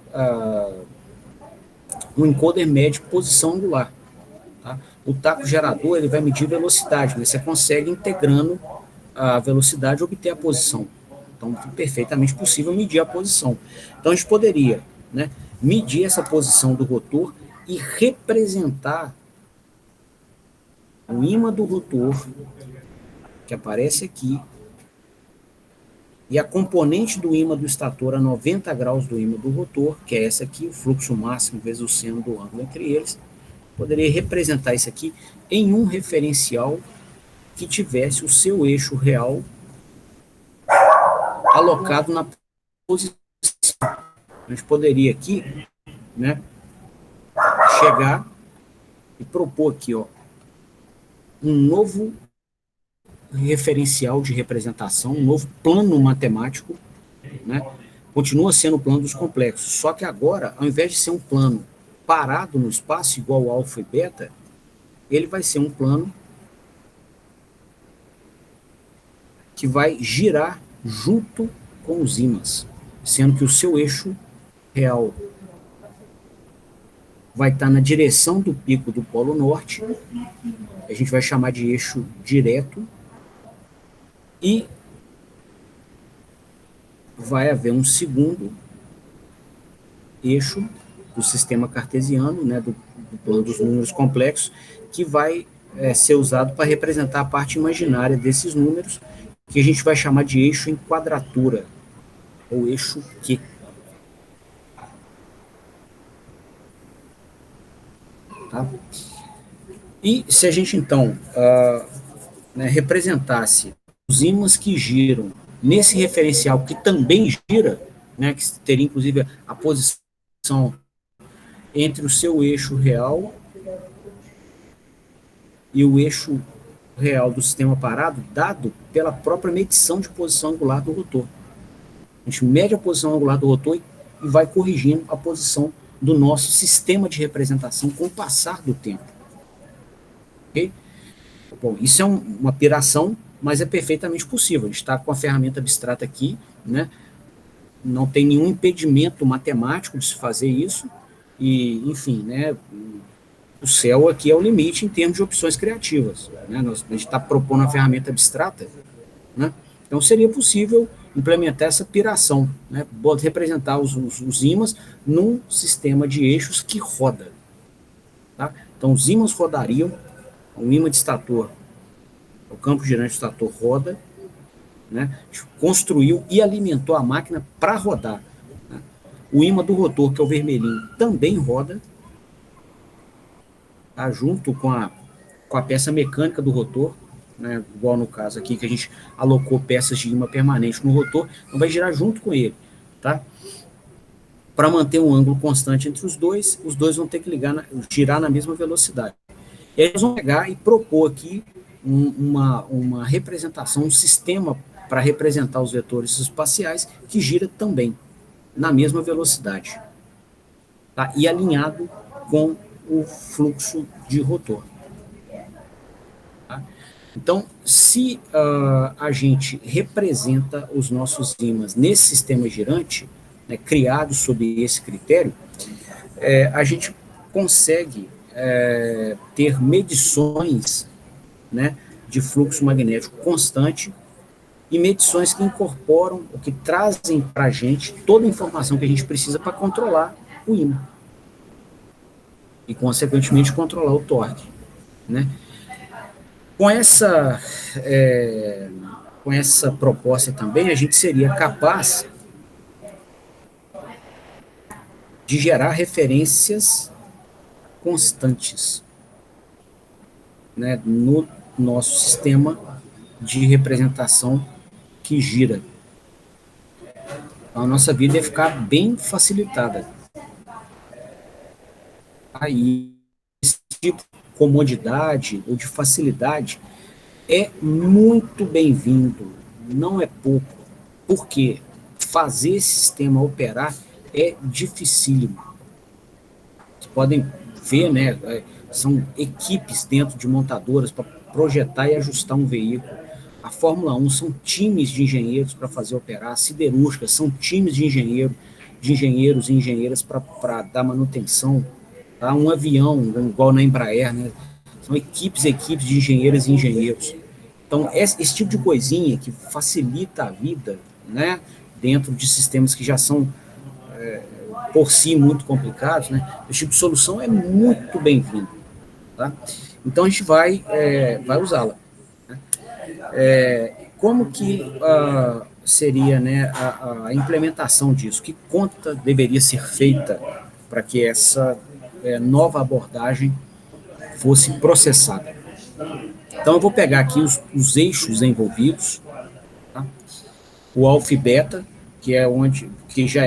o encoder mede posição angular. Tá? O taco gerador ele vai medir velocidade, mas você consegue integrando a velocidade obter a posição. Então, é perfeitamente possível medir a posição. Então, a gente poderia, né, medir essa posição do rotor e representar o ímã do rotor, que aparece aqui, e a componente do ímã do estator a 90 graus do ímã do rotor, que é essa aqui, o fluxo máximo vezes o seno do ângulo entre eles, poderia representar isso aqui em um referencial que tivesse o seu eixo real alocado na posição. A gente poderia aqui, né, chegar e propor aqui, ó, um novo referencial de representação, um novo plano matemático, né? Continua sendo o plano dos complexos, só que agora, ao invés de ser um plano parado no espaço, igual ao alfa e beta, ele vai ser um plano que vai girar junto com os ímãs, sendo que o seu eixo real vai estar na direção do pico do Polo Norte, a gente vai chamar de eixo direto, e vai haver um segundo eixo do sistema cartesiano, né, do plano dos números complexos, que vai ser usado para representar a parte imaginária desses números, que a gente vai chamar de eixo em quadratura, ou eixo Q. Tá? E se a gente, então, né, representasse os ímãs que giram nesse referencial que também gira, né, que teria inclusive a posição entre o seu eixo real e o eixo real do sistema parado, dado pela própria medição de posição angular do rotor. A gente mede a posição angular do rotor e vai corrigindo a posição do nosso sistema de representação com o passar do tempo. Ok? Bom, isso é uma piração, mas é perfeitamente possível. A gente está com a ferramenta abstrata aqui, né? Não tem nenhum impedimento matemático de se fazer isso, e, enfim, né? O céu aqui é o limite em termos de opções criativas. Né? A gente está propondo uma ferramenta abstrata, né? Então seria possível implementar essa piração, né? Representar os ímãs num sistema de eixos que roda. Tá? Então os ímãs rodariam, o ímã de estator, o campo girante do estator roda, né? Construiu e alimentou a máquina para rodar. Né? O ímã do rotor, que é o vermelhinho, também roda, tá? Junto com a peça mecânica do rotor, né? Igual no caso aqui, que a gente alocou peças de ímã permanente no rotor, então vai girar junto com ele. Tá? Para manter um ângulo constante entre os dois vão ter que girar na mesma velocidade. E aí eles vão pegar e propor aqui uma representação, um sistema para representar os vetores espaciais que gira também na mesma velocidade, tá? E alinhado com o fluxo de rotor. Tá? Então, se a gente representa os nossos ímãs nesse sistema girante, né, criado sob esse critério, a gente consegue ter medições, né, de fluxo magnético constante e medições que incorporam, ou que trazem para a gente toda a informação que a gente precisa para controlar o ímã e, consequentemente, controlar o torque. Né? Com com essa proposta também, a gente seria capaz de gerar referências constantes, né, no nosso sistema de representação que gira. Então, a nossa vida ia ficar bem facilitada. Aí, esse tipo de comodidade ou de facilidade é muito bem-vindo, não é pouco, porque fazer esse sistema operar é dificílimo. Vocês podem ver, né, são equipes dentro de montadoras para projetar e ajustar um veículo. A Fórmula 1 são times de engenheiros para fazer operar, a siderúrgica são times de engenheiros e engenheiras para dar manutenção. Tá? Um avião, igual na Embraer, né? São equipes de engenheiras e engenheiros. Então, esse tipo de coisinha que facilita a vida, né, dentro de sistemas que já são por si muito complicados, né, esse tipo de solução é muito bem-vindo. Tá? Então, a gente vai usá-la. Né? Como que seria, né, a implementação disso? Que conta deveria ser feita para que essa nova abordagem fosse processada? Então, eu vou pegar aqui os eixos envolvidos, tá? O alfa e beta, que é onde que já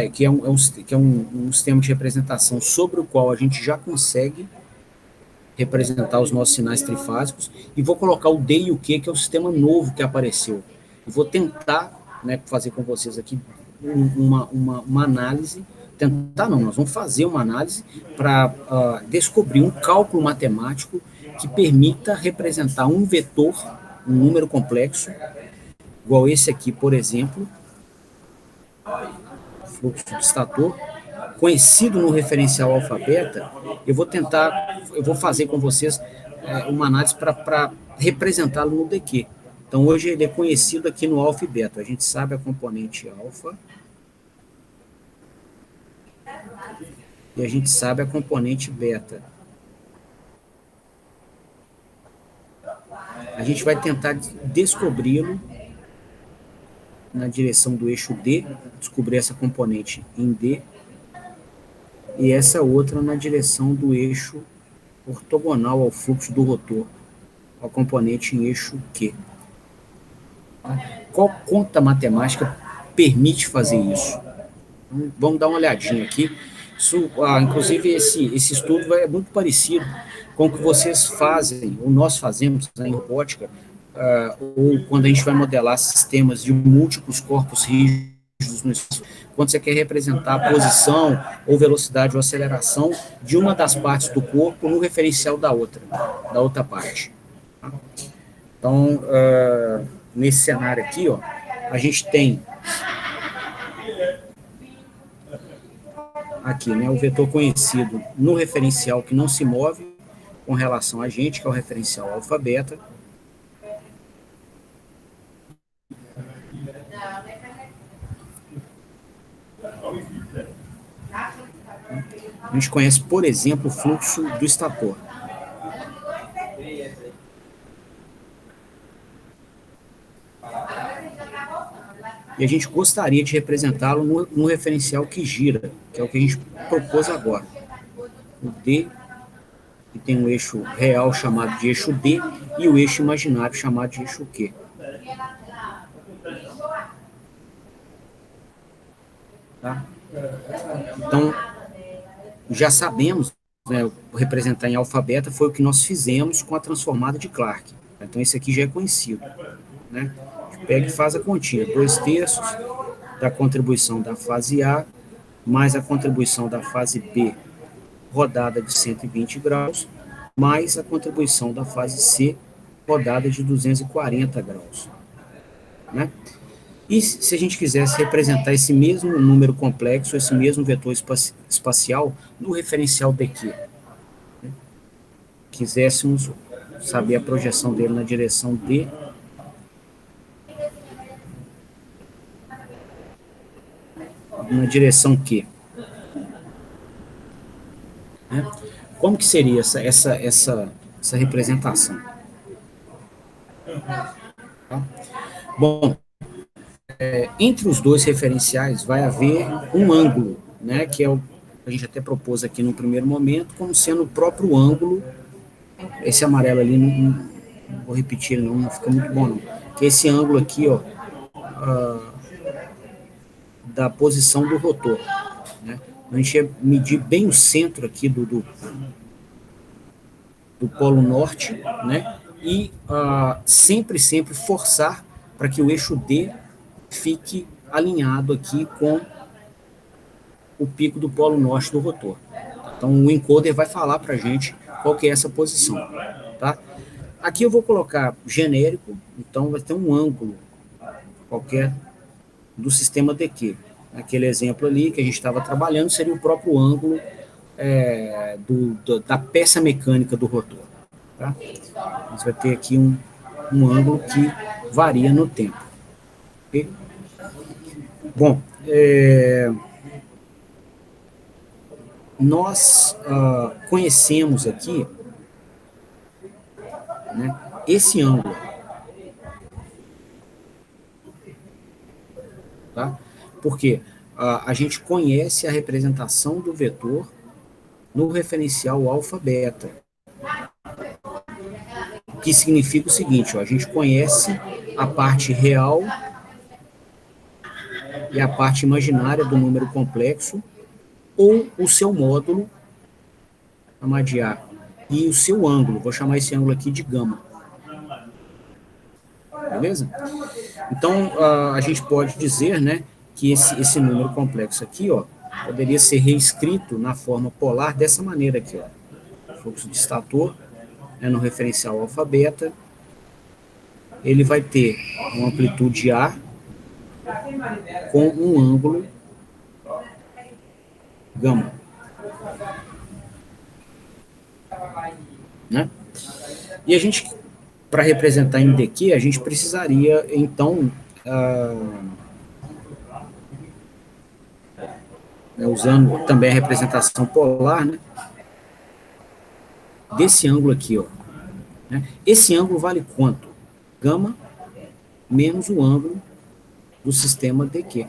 um sistema de representação sobre o qual a gente já consegue representar os nossos sinais trifásicos, e vou colocar o D e o Q, que é o sistema novo que apareceu. E vou tentar, né, fazer com vocês aqui uma análise, tentar não, nós vamos fazer uma análise para descobrir um cálculo matemático que permita representar um vetor, um número complexo, igual esse aqui, por exemplo, fluxo de estator, conhecido no referencial alfa-beta. Eu vou fazer com vocês uma análise para representá-lo no DQ. Então, hoje ele é conhecido aqui no alfa e beta. A gente sabe a componente alfa e a gente sabe a componente beta. A gente vai tentar descobri-lo na direção do eixo D, descobrir essa componente em D, e essa outra na direção do eixo ortogonal ao fluxo do rotor, a componente em eixo Q. Qual conta matemática permite fazer isso? Vamos dar uma olhadinha aqui. Isso, inclusive, esse estudo é muito parecido com o que vocês fazem, ou nós fazemos em robótica, ou quando a gente vai modelar sistemas de múltiplos corpos rígidos no espaço, quando você quer representar a posição, ou velocidade, ou aceleração de uma das partes do corpo no referencial da outra parte. Então, nesse cenário aqui, ó, a gente tem aqui, né, o vetor conhecido no referencial que não se move com relação a gente, que é o referencial alfa-beta. A gente conhece, por exemplo, o fluxo do estator. E a gente gostaria de representá-lo no referencial que gira, que é o que a gente propôs agora. O D, que tem um eixo real chamado de eixo D, e o eixo imaginário chamado de eixo Q. Tá? Então, já sabemos, né, representar em alfa-beta foi o que nós fizemos com a transformada de Clark. Então, esse aqui já é conhecido. Né? A gente pega e faz a continha, 2/3 da contribuição da fase A, mais a contribuição da fase B, rodada de 120 graus, mais a contribuição da fase C, rodada de 240 graus. Né? E se a gente quisesse representar esse mesmo número complexo, esse mesmo vetor espacial, no referencial DQ, né? Quiséssemos saber a projeção dele na direção D, na direção Q. Né? Como que seria essa representação? Tá? Bom, entre os dois referenciais vai haver um ângulo, né, que é o que a gente até propôs aqui no primeiro momento, como sendo o próprio ângulo. Esse amarelo ali, não vou repetir, não fica muito bom, não. Que é esse ângulo aqui, ó, da posição do rotor. Né? A gente ia medir bem o centro aqui do polo norte, né, e sempre forçar para que o eixo D fique alinhado aqui com o pico do polo norte do rotor. Então, o encoder vai falar para a gente qual que é essa posição. Tá? Aqui eu vou colocar genérico, então vai ter um ângulo qualquer do sistema DQ. Aquele exemplo ali que a gente estava trabalhando seria o próprio ângulo da peça mecânica do rotor. Tá? Você vai ter aqui um ângulo que varia no tempo. Okay? Bom, nós conhecemos aqui, né, esse ângulo. Tá? Porque a gente conhece a representação do vetor no referencial alfa-beta, que significa o seguinte, ó, a gente conhece a parte real e a parte imaginária do número complexo, ou o seu módulo, chamar de A, e o seu ângulo, vou chamar esse ângulo aqui de gama. Beleza? Então, a gente pode dizer, né, que esse número complexo aqui, ó, poderia ser reescrito na forma polar dessa maneira aqui, ó. Fluxo de estator, né, no referencial alfa-beta, ele vai ter uma amplitude A com um ângulo gama. Né? E a gente, para representar em DQ, a gente precisaria, então, usando também a representação polar, né, desse ângulo aqui, ó. Né? Esse ângulo vale quanto? Gama menos o ângulo do sistema DQ.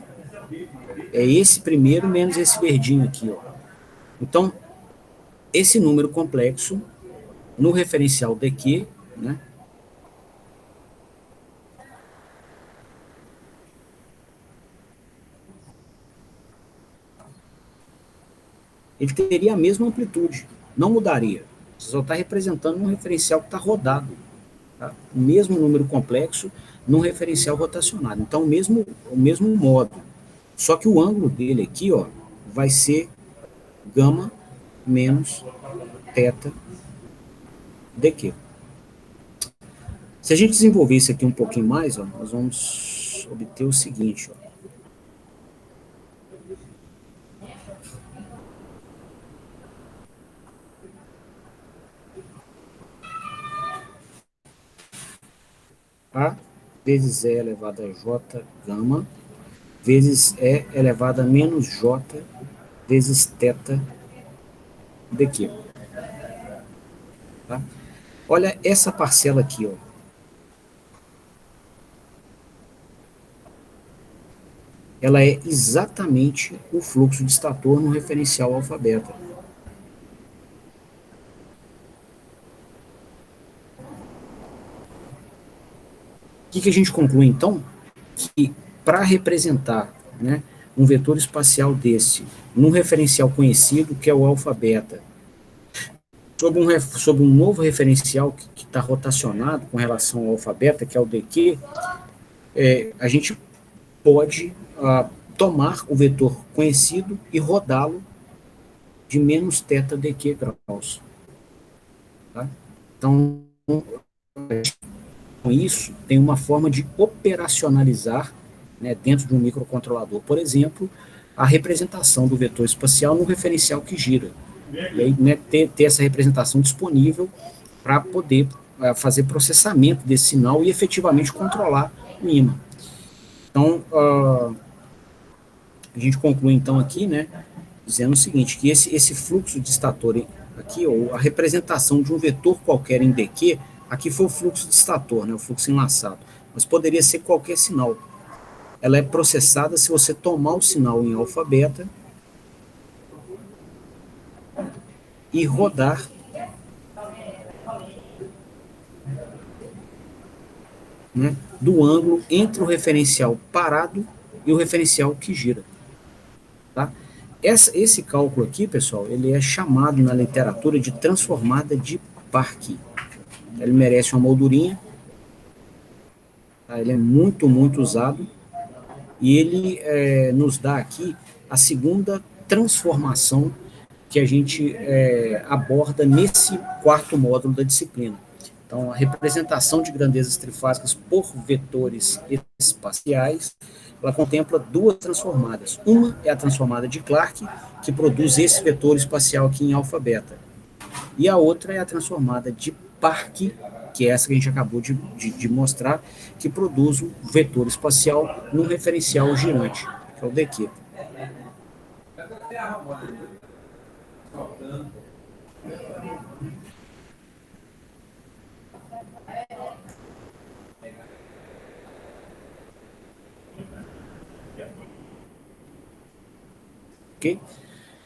É esse primeiro menos esse verdinho aqui, ó. Então, esse número complexo, no referencial DQ, né, ele teria a mesma amplitude, não mudaria. Você só está representando um referencial que está rodado. Tá? O mesmo número complexo num referencial rotacionado. Então, o mesmo modo. Só que o ângulo dele aqui, ó, vai ser gama menos θ dq. Se a gente desenvolver isso aqui um pouquinho mais, ó, nós vamos obter o seguinte, ó. A vezes E elevado a J gama vezes E elevado a menos J vezes θ dq. Tá? Olha essa parcela aqui, ó. Ela é exatamente o fluxo de estator no referencial alfa-beta. O que a gente conclui, então? Que para representar, né, um vetor espacial desse, num referencial conhecido, que é o alfa-beta, sobre um novo referencial que está rotacionado com relação ao alfa-beta, que é o DQ, a gente pode tomar o vetor conhecido e rodá-lo de menos θ dq graus. Tá? Então, com isso, tem uma forma de operacionalizar, né, dentro de um microcontrolador, por exemplo, a representação do vetor espacial no referencial que gira. E aí, né, ter essa representação disponível para poder fazer processamento desse sinal e efetivamente controlar o ímã. Então, a gente conclui então aqui, né, dizendo o seguinte, que esse fluxo de estator aqui, ou a representação de um vetor qualquer em DQ, aqui foi o fluxo de estator, né, o fluxo enlaçado, mas poderia ser qualquer sinal. Ela é processada se você tomar o sinal em alfa-beta e rodar né, do ângulo entre o referencial parado e o referencial que gira. Tá? Esse cálculo aqui, pessoal, ele é chamado na literatura de transformada de Parque. Ele merece uma moldurinha, tá? Ele é muito, muito usado, e ele nos dá aqui a segunda transformação que a gente aborda nesse quarto módulo da disciplina. Então, a representação de grandezas trifásicas por vetores espaciais, ela contempla duas transformadas. Uma é a transformada de Clarke, que produz esse vetor espacial aqui em alfa-beta. E a outra é a transformada de Parque, que é essa que a gente acabou de mostrar, que produz um vetor espacial num referencial girante, que é o DQ. Ok?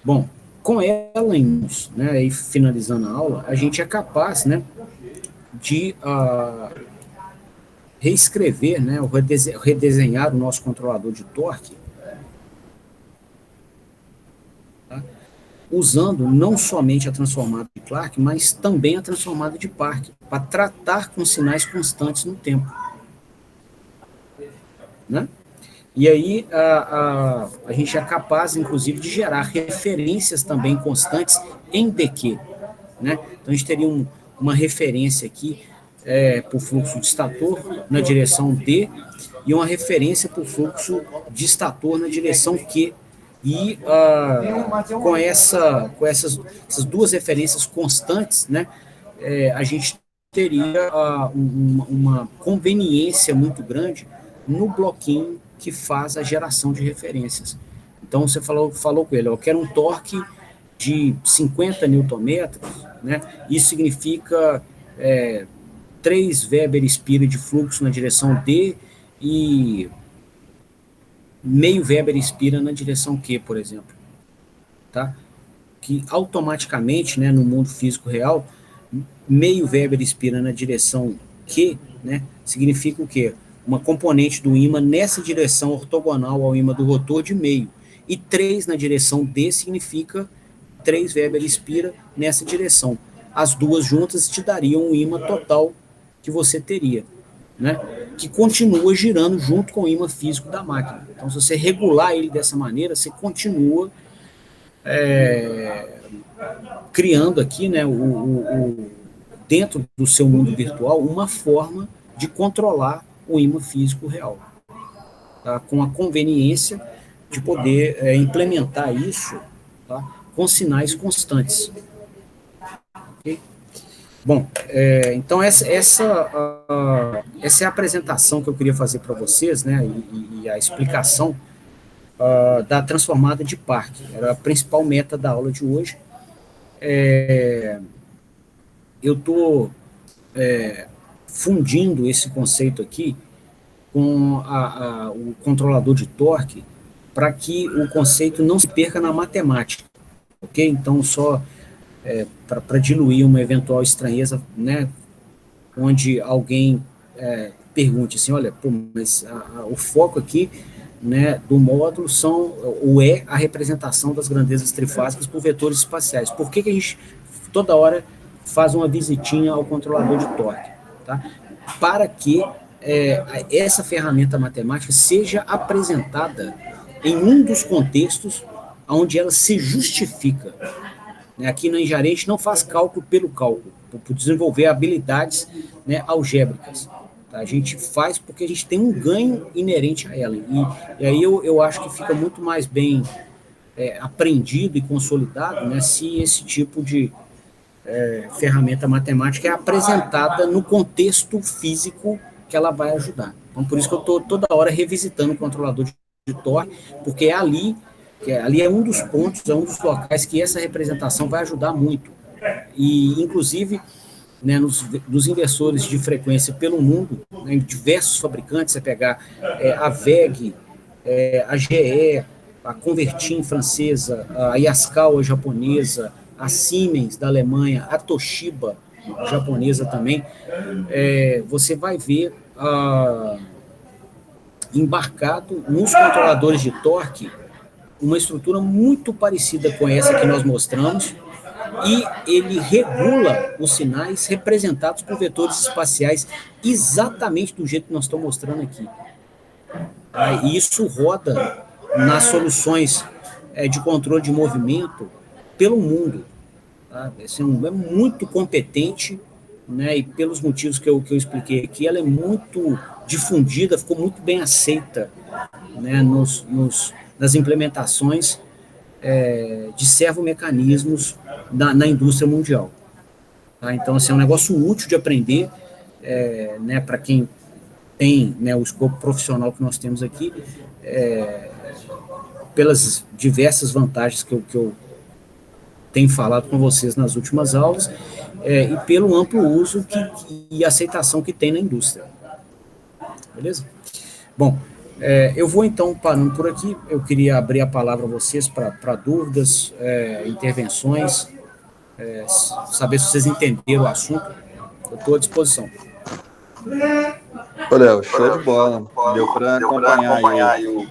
Bom, com ela em mãos, né, e finalizando a aula, a gente é capaz, né, de reescrever, né, redesenhar o nosso controlador de torque, tá, usando não somente a transformada de Clarke, mas também a transformada de Parque, para tratar com sinais constantes no tempo. Né? E aí a gente é capaz, inclusive, de gerar referências também constantes em DQ. Né? Então, a gente teria uma referência aqui para o fluxo de estator na direção D e uma referência para o fluxo de estator na direção Q. E com essas duas referências constantes, né, a gente teria uma conveniência muito grande no bloquinho que faz a geração de referências. Então, você falou com ele, eu quero um torque de 50 newtonmetros, né? Isso significa 3 Weber-Spira de fluxo na direção D e meio Weber-Spira na direção Q, por exemplo. Tá? Que automaticamente, né, no mundo físico real, meio Weber-Spira na direção Q, né, significa o quê? Uma componente do ímã nessa direção ortogonal ao ímã do rotor de meio. E 3 na direção D significa 3 Weber-Spira nessa direção. As duas juntas te dariam um ímã total que você teria, né? Que continua girando junto com o ímã físico da máquina. Então, se você regular ele dessa maneira, você continua criando aqui, né, dentro do seu mundo virtual, uma forma de controlar o ímã físico real, tá? Com a conveniência de poder implementar isso, tá? Com sinais constantes. Okay? Bom, então essa é a apresentação que eu queria fazer para vocês, né, e a explicação da transformada de Parque. Era a principal meta da aula de hoje. Eu estou fundindo esse conceito aqui com o controlador de torque para que o conceito não se perca na matemática, ok? Então, só para diluir uma eventual estranheza, né, onde alguém pergunte assim, olha, pô, mas o foco aqui, né, do módulo é a representação das grandezas trifásicas por vetores espaciais. Por que a gente toda hora faz uma visitinha ao controlador de torque? Tá? Para que essa ferramenta matemática seja apresentada em um dos contextos onde ela se justifica. Aqui na Engenharia a gente não faz cálculo pelo cálculo, por desenvolver habilidades, né, algébricas. Tá? A gente faz porque a gente tem um ganho inerente a ela. E aí eu acho que fica muito mais bem aprendido e consolidado, né, se esse tipo de ferramenta matemática é apresentada no contexto físico que ela vai ajudar. Então, por isso que eu estou toda hora revisitando o controlador de torque, porque ali é um dos pontos, é um dos locais que essa representação vai ajudar muito. E, inclusive, né, nos inversores de frequência pelo mundo, né, em diversos fabricantes, você pegar a VEG, a GE, a Convertim francesa, a Yaskawa japonesa, a Siemens da Alemanha, a Toshiba japonesa também, você vai ver embarcado nos controladores de torque uma estrutura muito parecida com essa que nós mostramos, e ele regula os sinais representados por vetores espaciais exatamente do jeito que nós estamos mostrando aqui. E isso roda nas soluções de controle de movimento pelo mundo. Tá? Assim, é muito competente, né, e pelos motivos que eu expliquei aqui, ela é muito difundida, ficou muito bem aceita, né, nas implementações de servomecanismos na indústria mundial. Tá? Então, assim, é um negócio útil de aprender, né, para quem tem, né, o escopo profissional que nós temos aqui, pelas diversas vantagens que eu tenho falado com vocês nas últimas aulas, e pelo amplo uso e aceitação que tem na indústria. Beleza? Bom, eu vou então parando por aqui. Eu queria abrir a palavra a vocês para dúvidas, intervenções, saber se vocês entenderam o assunto. Eu estou à disposição. Ô, Léo, show de bola. Deu para acompanhar aí o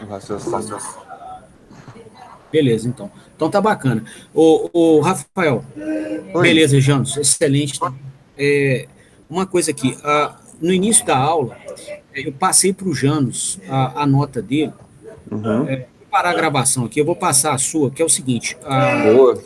raciocínio. Beleza, então. Então tá bacana. O Rafael, Oi. beleza, Janos, excelente. Uma coisa aqui, no início da aula, eu passei para o Janos a nota dele. Uhum. Vou parar a gravação aqui, eu vou passar a sua, que é o seguinte. Boa.